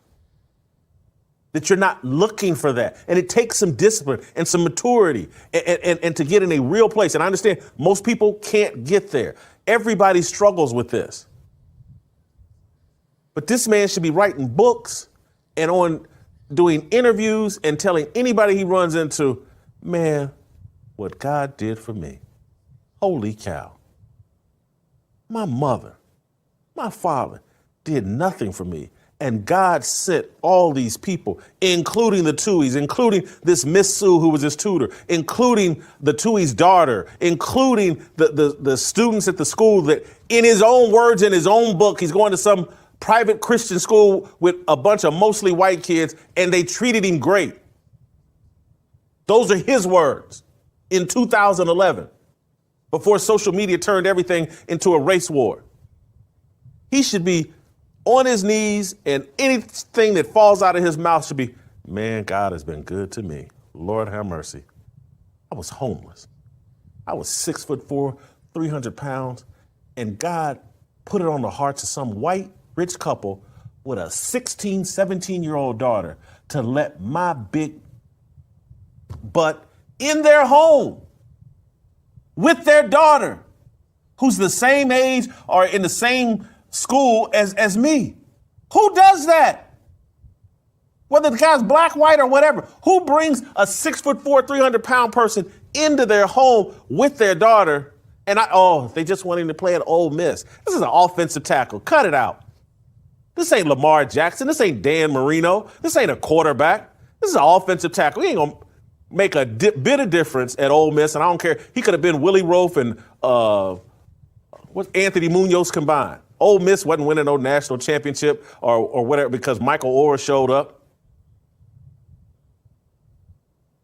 F: that you're not looking for that. And it takes some discipline and some maturity and to get in a real place. And I understand most people can't get there. Everybody struggles with this. But this man should be writing books and on doing interviews and telling anybody he runs into, man, what God did for me. Holy cow. My mother, my father did nothing for me. And God sent all these people, including the Tuohys, including this Miss Sue who was his tutor, including the Tuohys' daughter, including the students at the school that, in his own words, in his own book, he's going to some private Christian school with a bunch of mostly white kids, and they treated him great. Those are his words in 2011, before social media turned everything into a race war. He should be on his knees, and anything that falls out of his mouth should be, man, God has been good to me. Lord have mercy. I was homeless. I was 6'4", 300 pounds, and God put it on the hearts of some white rich couple with a 16, 17-year-old daughter to let my big butt in their home with their daughter, who's the same age or in the same school as me. Who does that? Whether the guy's black, white, or whatever, who brings a 6'4", 300-pound person into their home with their daughter And they just want him to play at Ole Miss. This is an offensive tackle. Cut it out. This ain't Lamar Jackson. This ain't Dan Marino. This ain't a quarterback. This is an offensive tackle. He ain't going to make a bit of difference at Ole Miss, and I don't care. He could have been Willie Roaf and Anthony Munoz combined. Ole Miss wasn't winning no national championship or whatever because Michael Oher showed up.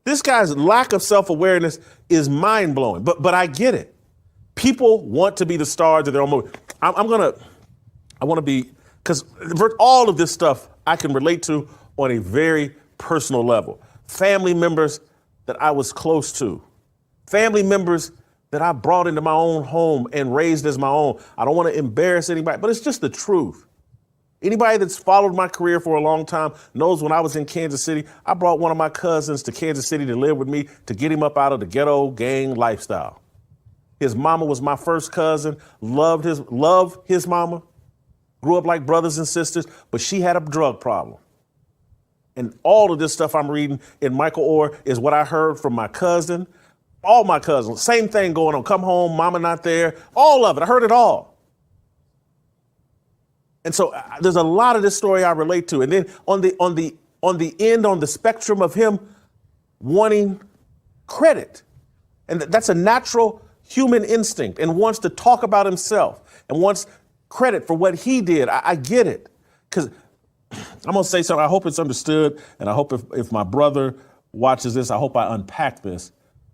F: This guy's lack of self-awareness is mind-blowing, but I get it. People want to be the stars of their own movie. I want to be, because all of this stuff I can relate to on a very personal level. Family members that I was close to. Family members that I brought into my own home and raised as my own. I don't want to embarrass anybody, but it's just the truth. Anybody that's followed my career for a long time knows when I was in Kansas City, I brought one of my cousins to Kansas City to live with me to get him up out of the ghetto gang lifestyle. His mama was my first cousin, loved his mama, grew up like brothers and sisters, but she had a drug problem. And all of this stuff I'm reading in Michael Oher is what I heard from my cousin, all my cousins, same thing going on. Come home, mama not there, all of it. I heard it all. And so there's a lot of this story I relate to. And then on the spectrum of him wanting credit, and that's a natural human instinct, and wants to talk about himself and wants credit for what he did. I get it. Because I'm going to say something. I hope it's understood. And I hope if my brother watches this, I hope I unpack this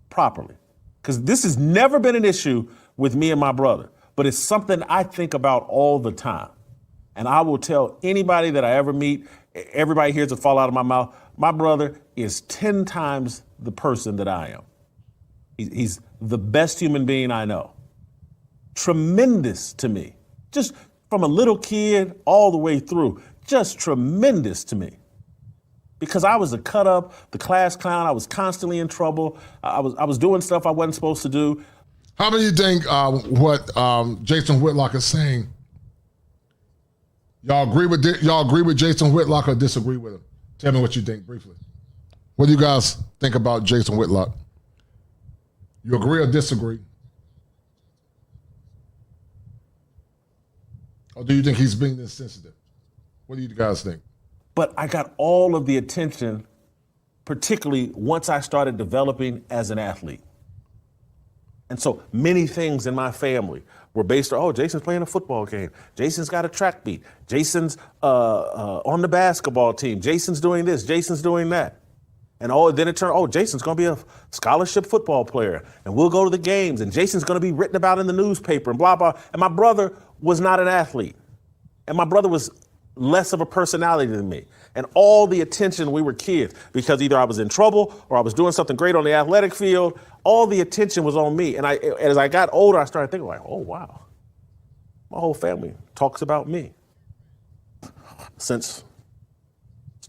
F: properly. Because this has never been an issue with me and my brother, but it's something I think about all the time. And I will tell anybody that I ever meet, everybody hears it fall out of my mouth, my brother is 10 times the person that I am. He's the best human being I know. Tremendous to me. Just from a little kid all the way through. Just tremendous to me. Because I was a cut up, the class clown. I was constantly in trouble. I was doing stuff I wasn't supposed to do.
O: How many of you think what Jason Whitlock is saying? Y'all agree with Jason Whitlock or disagree with him? Tell me what you think briefly. What do you guys think about Jason Whitlock? You agree or disagree? Or do you think he's being insensitive? What do you guys think?
F: But I got all of the attention, particularly once I started developing as an athlete. And so many things in my family were based on, Jason's playing a football game. Jason's got a track beat. Jason's on the basketball team. Jason's doing this. Jason's doing that. And then it turned, Jason's going to be a scholarship football player. And we'll go to the games. And Jason's going to be written about in the newspaper and blah, blah. And my brother was not an athlete. And my brother was less of a personality than me. And all the attention, we were kids, because either I was in trouble or I was doing something great on the athletic field. All the attention was on me. And as I got older, I started thinking oh, wow, my whole family talks about me. Since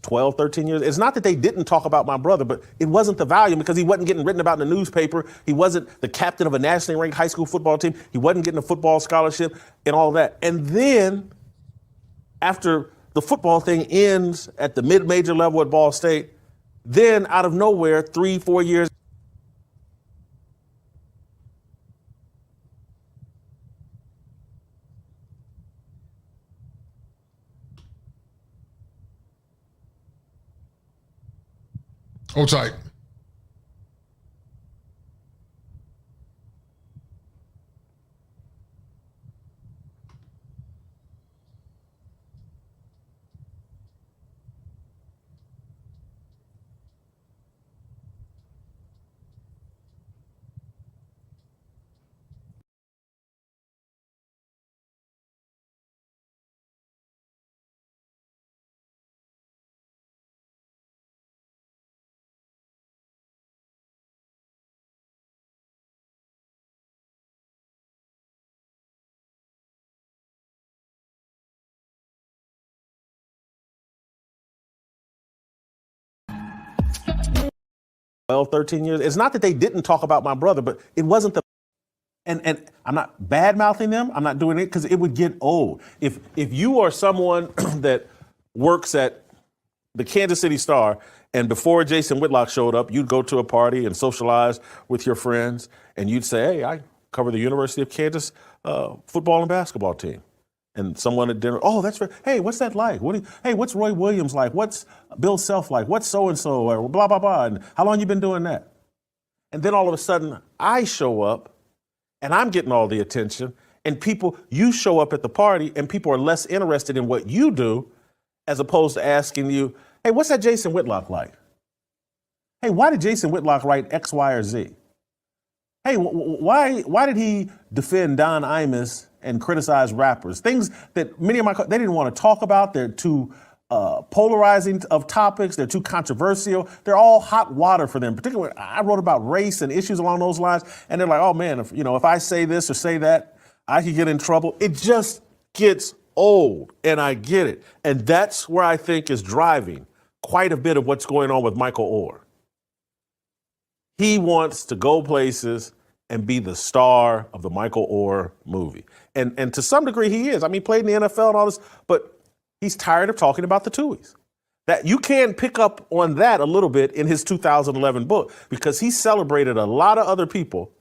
F: 12, 13 years. It's not that they didn't talk about my brother, but it wasn't the volume because he wasn't getting written about in the newspaper. He wasn't the captain of a nationally ranked high school football team. He wasn't getting a football scholarship and all that. And then after the football thing ends at the mid-major level at Ball State, then out of nowhere, 3-4 years.
O: Hold tight.
F: Well, 13 years. It's not that they didn't talk about my brother, but it wasn't the. And I'm not bad mouthing them. I'm not doing it because it would get old. If you are someone that works at the Kansas City Star, and before Jason Whitlock showed up, you'd go to a party and socialize with your friends, and you'd say, "Hey, I cover the University of Kansas football and basketball team. And someone at dinner, oh, that's right. Hey, what's that like? Hey, what's Roy Williams like? What's Bill Self like? What's so-and-so? Or blah, blah, blah. And how long you been doing that? And then all of a sudden, I show up, and I'm getting all the attention. And you show up at the party, and people are less interested in what you do, as opposed to asking you, hey, what's that Jason Whitlock like? Hey, why did Jason Whitlock write X, Y, or Z? Hey, why did he defend Don Imus and criticize rappers? Things that many of they didn't want to talk about. They're too polarizing of topics. They're too controversial. They're all hot water for them. Particularly, I wrote about race and issues along those lines, and they're like, oh man, if I say this or say that, I could get in trouble. It just gets old, and I get it. And that's where I think is driving quite a bit of what's going on with Michael Oher. He wants to go places and be the star of the Michael Oher movie. And to some degree he is. I mean, he played in the NFL and all this, but he's tired of talking about the Tuohys. That you can pick up on that a little bit in his 2011 book, because he celebrated a lot of other people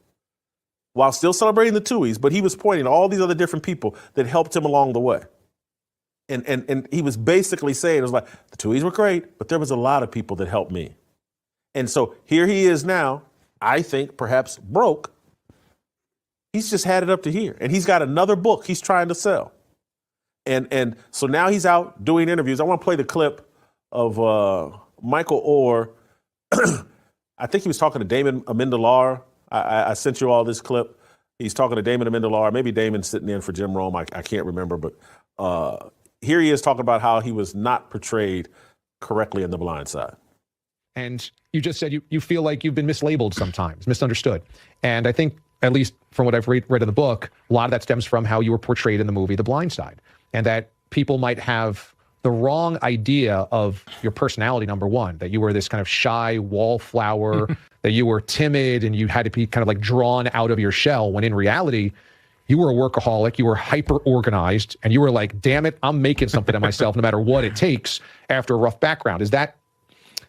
F: while still celebrating the Tuohys, but he was pointing to all these other different people that helped him along the way. And he was basically saying, it was like, the Tuohys were great, but there was a lot of people that helped me. And so here he is now, I think perhaps broke. He's just had it up to here. And he's got another book he's trying to sell. And so now he's out doing interviews. I want to play the clip of Michael Oher. I think he was talking to Damon Amendolar. I sent you all this clip. He's talking to Damon Amendolar. Maybe Damon's sitting in for Jim Rome. I can't remember. But here he is talking about how he was not portrayed correctly in The Blind Side.
G: And you just said you feel like you've been mislabeled sometimes, misunderstood. And I think, at least from what I've read in the book, a lot of that stems from how you were portrayed in the movie The Blind Side. And that people might have the wrong idea of your personality, number one, that you were this kind of shy wallflower, that you were timid and you had to be kind of like drawn out of your shell, when in reality, you were a workaholic, you were hyper organized, and you were like, damn it, I'm making something of myself no matter what it takes after a rough background. Is that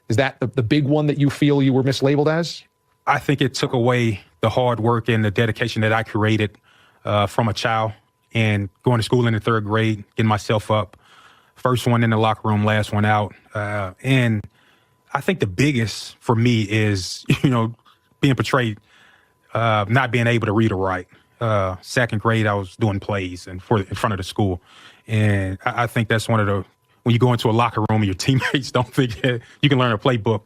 G: the big one that you feel you were mislabeled as?
H: I think it took away the hard work and the dedication that I created from a child, and going to school in the third grade, getting myself up, first one in the locker room, last one out. And I think the biggest for me is, being portrayed, not being able to read or write. Second grade, I was doing plays in front of the school. And I think that's one of the, when you go into a locker room and your teammates don't think that you can learn a playbook.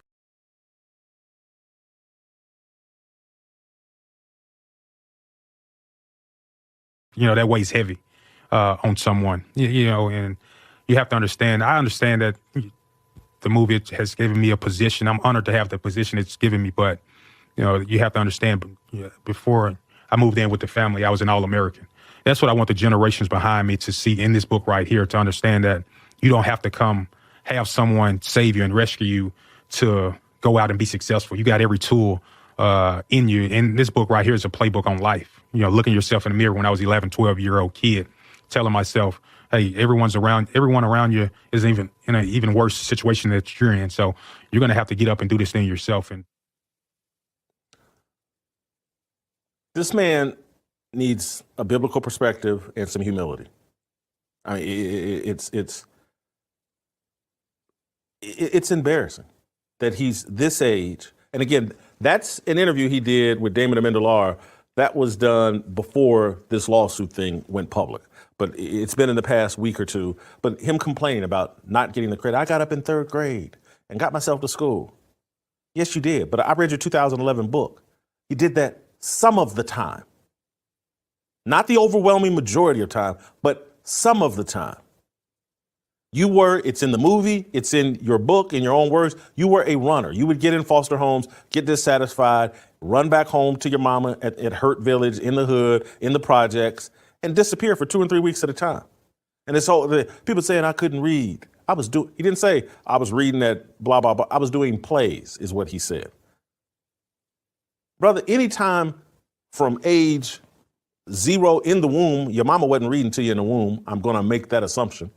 H: That weighs heavy on someone, and you have to understand, I understand that the movie has given me a position. I'm honored to have the position it's given me, but, you have to understand, before I moved in with the family, I was an All-American. That's what I want the generations behind me to see in this book right here, to understand that you don't have to have someone save you and rescue you to go out and be successful. You got every tool in you. And this book right here is a playbook on life. Looking yourself in the mirror when I was 11, 12-year-old kid, telling myself, hey, everyone around you is in an even worse situation that you're in. So you're going to have to get up and do this thing yourself. And
F: this man needs a biblical perspective and some humility. I mean, it's embarrassing that he's this age. And again, that's an interview he did with Damon Amendolar. That was done before this lawsuit thing went public. But it's been in the past week or two. But him complaining about not getting the credit. I got up in third grade and got myself to school. Yes, you did. But I read your 2011 book. You did that some of the time. Not the overwhelming majority of time, but some of the time. It's in the movie, it's in your book, in your own words, you were a runner. You would get in foster homes, get dissatisfied, run back home to your mama at Hurt Village, in the hood, in the projects, and disappear for 2 and 3 weeks at a time. And it's all people saying I couldn't read. He didn't say I was reading that blah, blah, blah. I was doing plays, is what he said. Brother, anytime from age 0 in the womb, your mama wasn't reading to you in the womb. I'm going to make that assumption.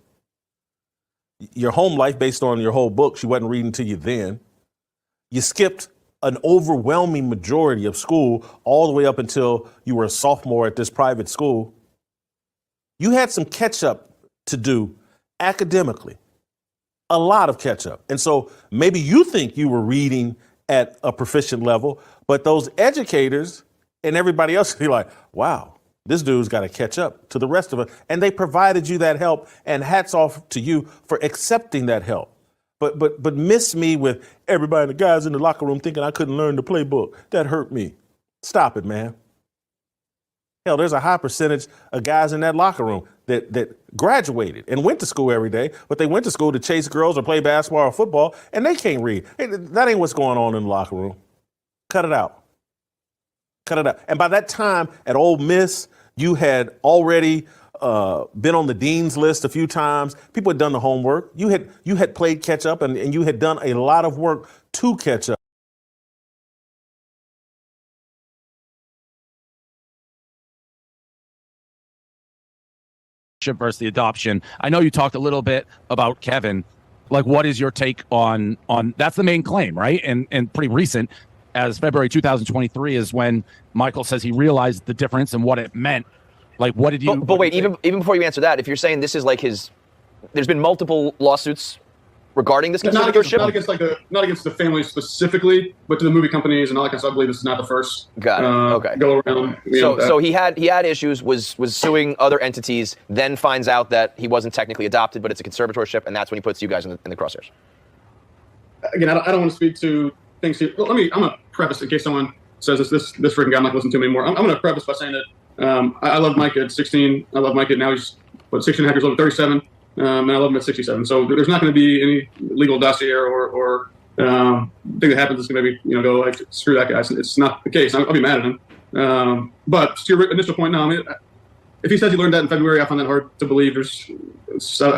F: Your home life, based on your whole book, she wasn't reading to you then. You skipped an overwhelming majority of school, all the way up until you were a sophomore at this private school, you had some catch up to do academically, a lot of catch up. And so maybe you think you were reading at a proficient level, but those educators and everybody else be like, wow, this dude's got to catch up to the rest of us. And they provided you that help, and hats off to you for accepting that help. But miss me with everybody, the guys in the locker room thinking I couldn't learn the playbook. That hurt me. Stop it, man. Hell, there's a high percentage of guys in that locker room that graduated and went to school every day, but they went to school to chase girls or play basketball or football, and they can't read. Hey, that ain't what's going on in the locker room. Cut it out. Cut it out. And by that time at Ole Miss, you had already been on the dean's list a few times. People had done the homework. You had played catch up, and you had done a lot of work to catch up.
C: Versus the adoption. I know you talked a little bit about Kevin. Like, what is your take on that's the main claim, right? And pretty recent, as February 2023 is when Michael says he realized the difference and what it meant. Like, what did you?
E: But wait, even before you answer that, if you're saying this is like there's been multiple lawsuits regarding this conservatorship.
I: Not against the family specifically, but to the movie companies and all that kind of stuff. I believe this is not the first.
E: Got it. Okay.
I: Go around.
E: So he had issues, was suing other entities, then finds out that he wasn't technically adopted, but it's a conservatorship, and that's when he puts you guys in the crosshairs.
I: Again, I don't want to speak to things here. Well, I'm gonna preface in case someone says this freaking guy I'm not listening to him anymore. I'm gonna preface by saying that I loved Mike at 16. I love Mike at now he's 16 and a half years old, 37. And I love him at 67. So there's not going to be any legal dossier or thing that happens that's going to be, go like, screw that guy. It's not the case. I'll be mad at him. But to your initial point now, I mean, if he says he learned that in February, I find that hard to believe. I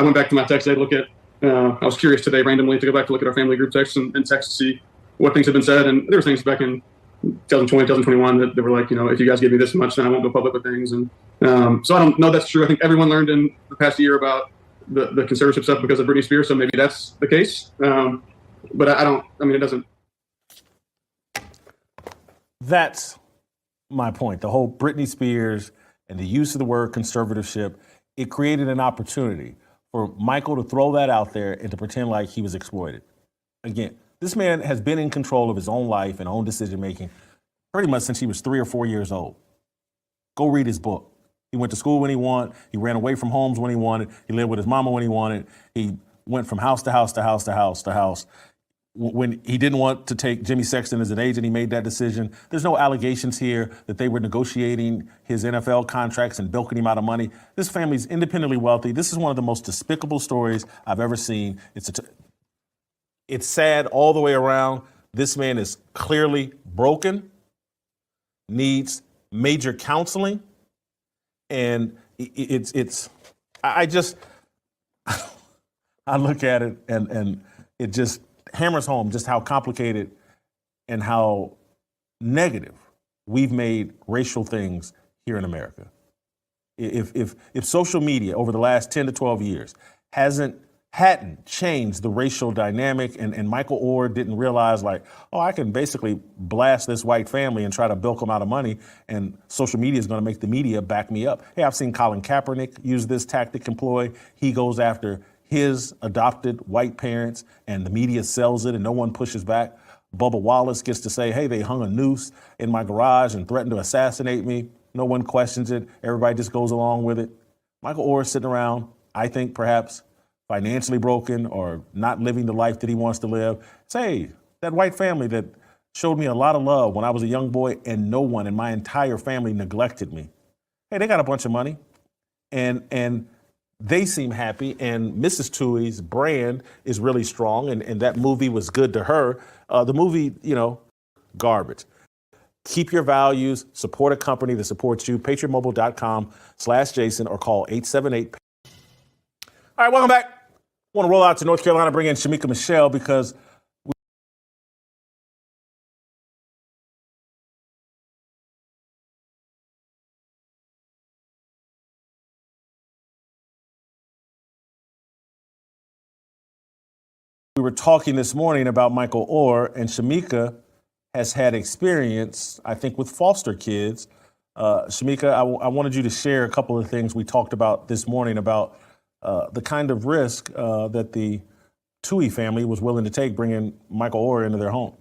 I: went back to my text. I look at, I was curious today randomly to go back to look at our family group text and text to see what things have been said. And there were things back in 2020, 2021 that were like, if you guys give me this much, then I won't go public with things. And so I don't know that's true. I think everyone learned in the past year about the conservatorship stuff because of Britney Spears, so maybe that's the case. But it doesn't.
F: That's my point. The whole Britney Spears and the use of the word conservatorship, it created an opportunity for Michael to throw that out there and to pretend like he was exploited. Again, this man has been in control of his own life and own decision-making pretty much since he was 3 or 4 years old. Go read his book. He went to school when he wanted. He ran away from homes when he wanted. He lived with his mama when he wanted. He went from house to house to house to house to house. When he didn't want to take Jimmy Sexton as an agent, he made that decision. There's no allegations here that they were negotiating his NFL contracts and bilking him out of money. This family's independently wealthy. This is one of the most despicable stories I've ever seen. It's sad all the way around. This man is clearly broken, needs major counseling. And I look at it and it just hammers home just how complicated and how negative we've made racial things here in America. If social media over the last 10 to 12 years hadn't changed the racial dynamic and Michael Oher didn't realize I can basically blast this white family and try to bilk them out of money and social media is going to make the media back me up. Hey, I've seen Colin Kaepernick use this tactic employ. He goes after his adopted white parents and the media sells it and no one pushes back. Bubba Wallace gets to say, hey, they hung a noose in my garage and threatened to assassinate me. No one questions it. Everybody just goes along with it. Michael Oher is sitting around, I think perhaps financially broken or not living the life that he wants to live. Say, that white family that showed me a lot of love when I was a young boy and no one in my entire family neglected me. Hey, they got a bunch of money and they seem happy and Mrs. Tuohys' brand is really strong and that movie was good to her. The movie, garbage. Keep your values, support a company that supports you, patriotmobile.com/Jason or call 878. All right, welcome back. I want to roll out to North Carolina, bring in Shamika Michelle because we were talking this morning about Michael Oher, and Shamika has had experience, I think, with foster kids. Shamika, I wanted you to share a couple of things we talked about this morning about the kind of risk that the Tuohys family was willing to take bringing Michael Oher into their home.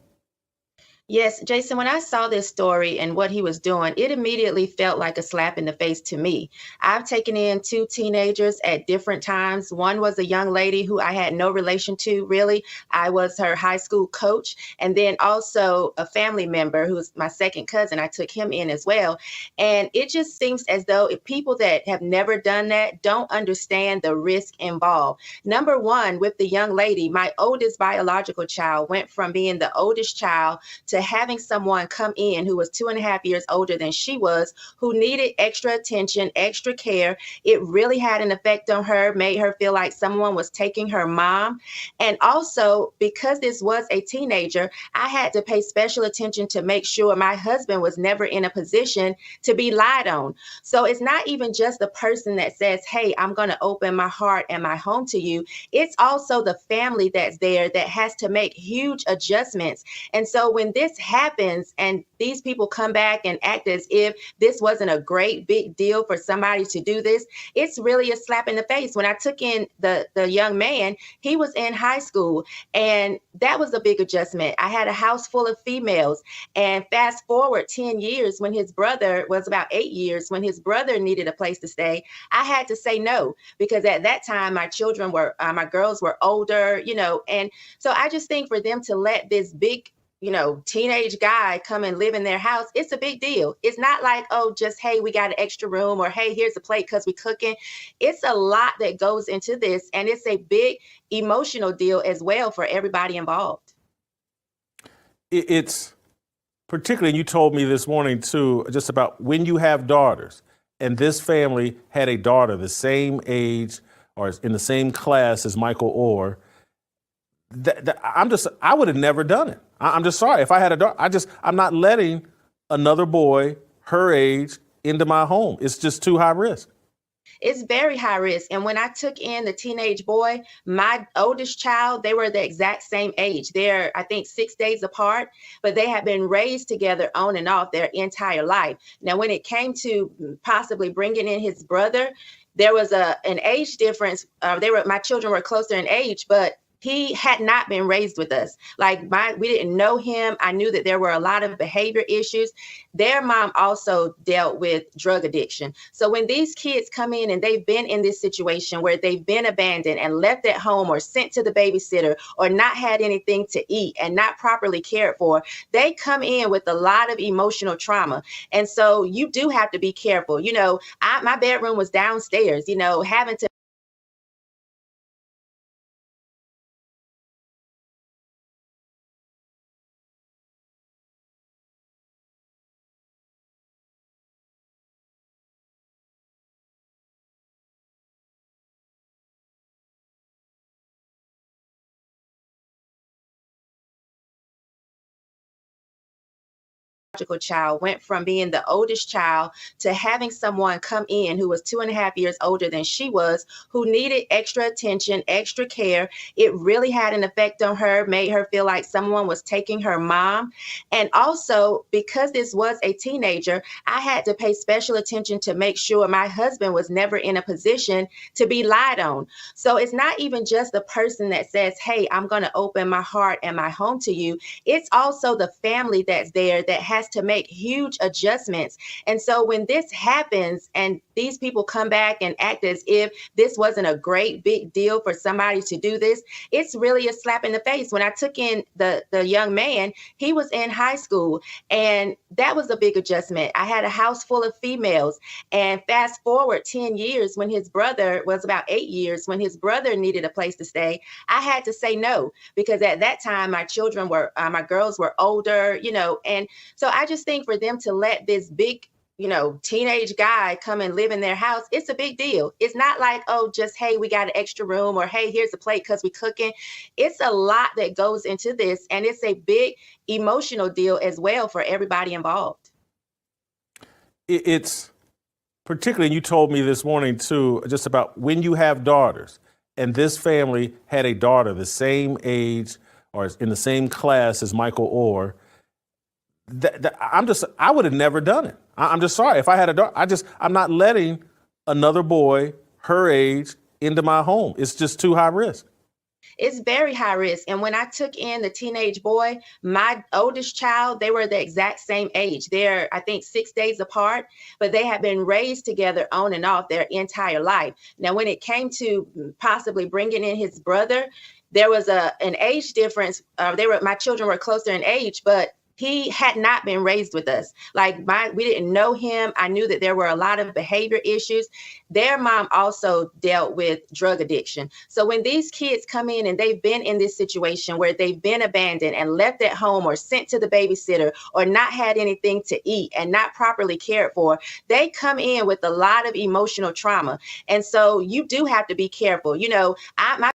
J: Yes, Jason, when I saw this story and what he was doing, it immediately felt like a slap in the face to me. I've taken in 2 teenagers at different times. One was a young lady who I had no relation to, really. I was her high school coach. And then also a family member who was my second cousin. I took him in as well. And it just seems as though if people that have never done that don't understand the risk involved. Number one, with the young lady, my oldest biological child went from being the oldest child to having someone come in who was 2.5 years older than she was, who needed extra attention, extra care. It really had an effect on her, made her feel like someone was taking her mom. And also, because this was a teenager, I had to pay special attention to make sure my husband was never in a position to be lied on. So it's not even just the person that says, hey, I'm going to open my heart and my home to you. It's also the family that's there that has to make huge adjustments. And so when this happens and these people come back and act as if this wasn't a great big deal for somebody to do this, it's really a slap in the face. When I took in the young man, he was in high school, and that was a big adjustment. I had a house full of females, and fast forward 10 years when his brother was about 8 years, when his brother needed a place to stay, I had to say no, because at that time my children were, my girls were older, and so I just think for them to let this big teenage guy come and live in their house, it's a big deal. It's not like, oh, just, hey, we got an extra room, or hey, here's a plate because we cooking. It's a lot that goes into this, and it's a big emotional deal as well for everybody involved.
F: It's particularly, you told me this morning too, just about when you have daughters, and this family had a daughter the same age or in the same class as Michael Oher, I would have never done it. I'm just sorry. If I had a daughter, I'm not letting another boy her age into my home. It's just too high risk.
J: It's very high risk. And when I took in the teenage boy, my oldest child, they were the exact same age. They're, I think, 6 days apart, but they have been raised together on and off their entire life. Now, when it came to possibly bringing in his brother, there was an age difference. My children were closer in age, but he had not been raised with us. We didn't know him. I knew that there were a lot of behavior issues. Their mom also dealt with drug addiction. So when these kids come in and they've been in this situation where they've been abandoned and left at home or sent to the babysitter or not had anything to eat and not properly cared for, they come in with a lot of emotional trauma. And so you do have to be careful. My bedroom was downstairs, having to child went from being the oldest child to having someone come in who was 2.5 years older than she was, who needed extra attention, extra care. It really had an effect on her, made her feel like someone was taking her mom. And also, because this was a teenager, I had to pay special attention to make sure my husband was never in a position to be lied on. So it's not even just the person that says, hey, I'm going to open my heart and my home to you. It's also the family that's there that has to make huge adjustments. And so when this happens and these people come back and act as if this wasn't a great big deal for somebody to do this, it's really a slap in the face. When I took in the young man, he was in high school, and that was a big adjustment. I had a house full of females, and fast forward 10 years when his brother was about 8 years, when his brother needed a place to stay, I had to say no, because at that time my children were, my girls were older, and so I just think for them to let this big, teenage guy come and live in their house, it's a big deal. It's not like, oh, just, hey, we got an extra room, or hey, here's a plate because we cooking. It's a lot that goes into this, and it's a big emotional deal as well for everybody involved.
F: It's particularly, you told me this morning too, just about when you have daughters, and this family had a daughter the same age or in the same class as Michael Oher, I would have never done it. I'm just sorry. If I had a daughter, I'm not letting another boy her age into my home. It's just too high risk.
J: It's very high risk. And when I took in the teenage boy, my oldest child, they were the exact same age. They're, I think, 6 days apart, but they have been raised together on and off their entire life. Now, when it came to possibly bringing in his brother, there was an age difference. My children were closer in age, but he had not been raised with us. We didn't know him. I knew that there were a lot of behavior issues. Their mom also dealt with drug addiction. So when these kids come in and they've been in this situation where they've been abandoned and left at home or sent to the babysitter or not had anything to eat and not properly cared for, they come in with a lot of emotional trauma. And so you do have to be careful. You know, my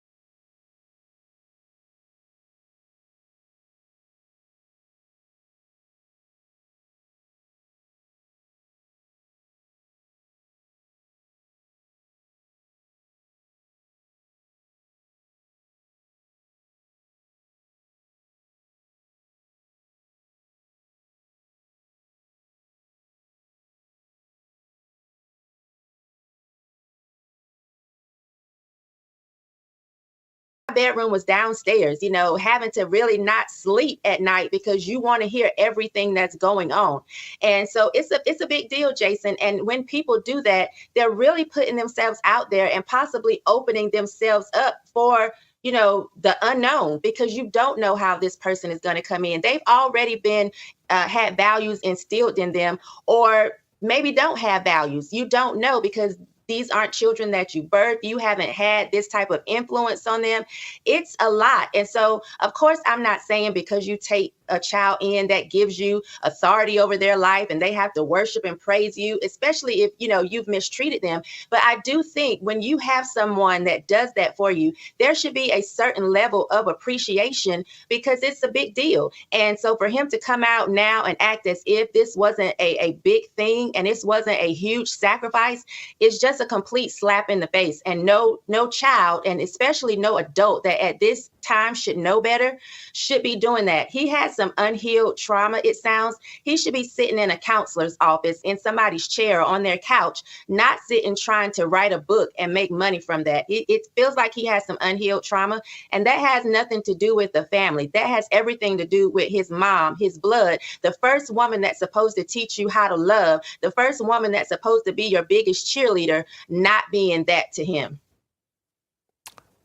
J: bedroom was downstairs, you know, having to really not sleep at night because you want to hear everything that's going on. And so it's a big deal, Jason. And when people do that, they're really putting themselves out there and possibly opening themselves up for, you know, the unknown, because you don't know how this person is going to come in. They've already been had values instilled in them, or maybe don't have values. You don't know, because these aren't children that you birthed. You haven't had this type of influence on them. It's a lot. And so, of course, I'm not saying because you take a child in that gives you authority over their life and they have to worship and praise you, especially if, you know, you've mistreated them. But I do think when you have someone that does that for you, there should be a certain level of appreciation, because it's a big deal. And so for him to come out now and act as if this wasn't a big thing and this wasn't a huge sacrifice, is just a complete slap in the face. And no child, and especially no adult that at this time should know better, should be doing that. He has some unhealed trauma, it sounds. He should be sitting in a counselor's office, in somebody's chair, on their couch, not sitting trying to write a book and make money from that. It feels like he has some unhealed trauma, and that has nothing to do with the family. That has everything to do with his mom, his blood, the first woman that's supposed to teach you how to love, the first woman that's supposed to be your biggest cheerleader, not being that to him.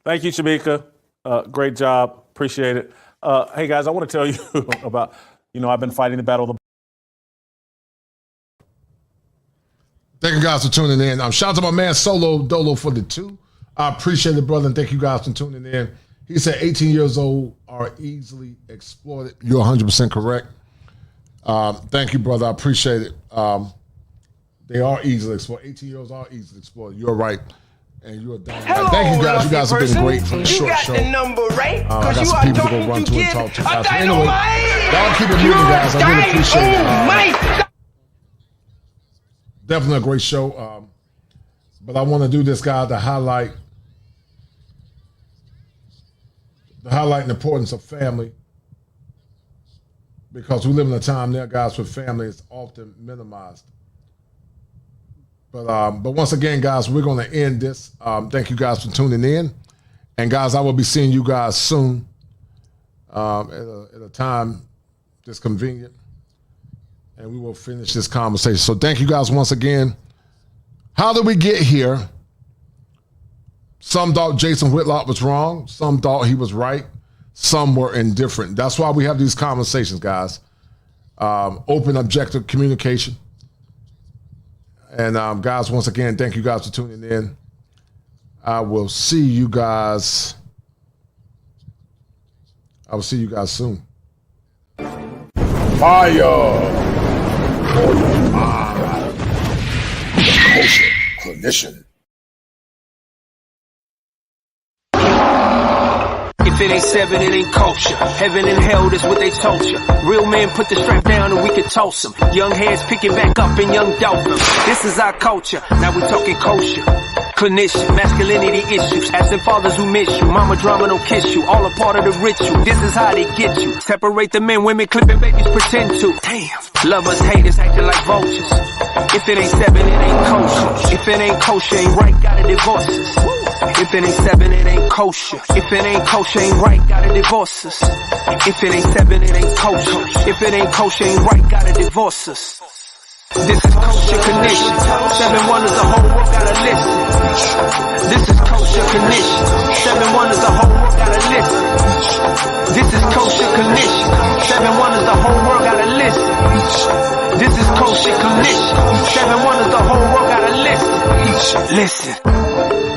F: Thank you, Shamika. Great job. Appreciate it. Hey, guys, I want to tell you about, I've been fighting the battle of the...
O: Thank you guys for tuning in. Shout out to my man Solo Dolo for the 2. I appreciate it, brother, and thank you guys for tuning in. He said 18 years old are easily exploited. You're 100% correct. Thank you, brother. I appreciate it. They are easily exploited. 18 years olds are easily exploited. You're right. And you're done. Thank you guys. You guys have been great for the short show. I got some people to go run to and talk to. Guys. Anyway, y'all keep it moving, guys. I really appreciate it. Definitely a great show. But I want to do this, guy, to highlight the importance of family, because we live in a time now, guys, where family is often minimized. But once again, guys, we're going to end this. Thank you guys for tuning in. And, guys, I will be seeing you guys soon at a time that's convenient. And we will finish this conversation. So thank you guys once again. How did we get here? Some thought Jason Whitlock was wrong. Some thought he was right. Some were indifferent. That's why we have these conversations, guys. Open, objective communication. And guys, once again, thank you guys for tuning in. I will see you guys soon.
A: Fire for your mind. Kosherclinician.
L: If it ain't 7, it ain't culture. Heaven and hell, that's what they told you. Real men put the strap down and we can toss them. Young heads picking back up and young dope them. This is our culture. Now we talking kosher. clinician, masculinity issues, asking fathers who miss you, mama drama don't kiss you, all a part of the ritual, this is how they get you, separate the men, women, clipping babies pretend to, damn, lovers, haters, acting like vultures, if it ain't 7, it ain't kosher, if it ain't kosher, ain't right, gotta divorce us, if it ain't 7, it ain't kosher, if it ain't kosher, ain't right, gotta divorce us, if it ain't 7, it ain't kosher, if it ain't kosher, ain't right, gotta divorce us. This is kosher condition. 7 wonders, the whole world gotta listen. This is kosher condition. 7 wonders, the whole world gotta listen. This is kosher condition. 7 wonders, the whole world gotta listen. This is kosher condition. 7 wonders, the whole world gotta listen. Listen.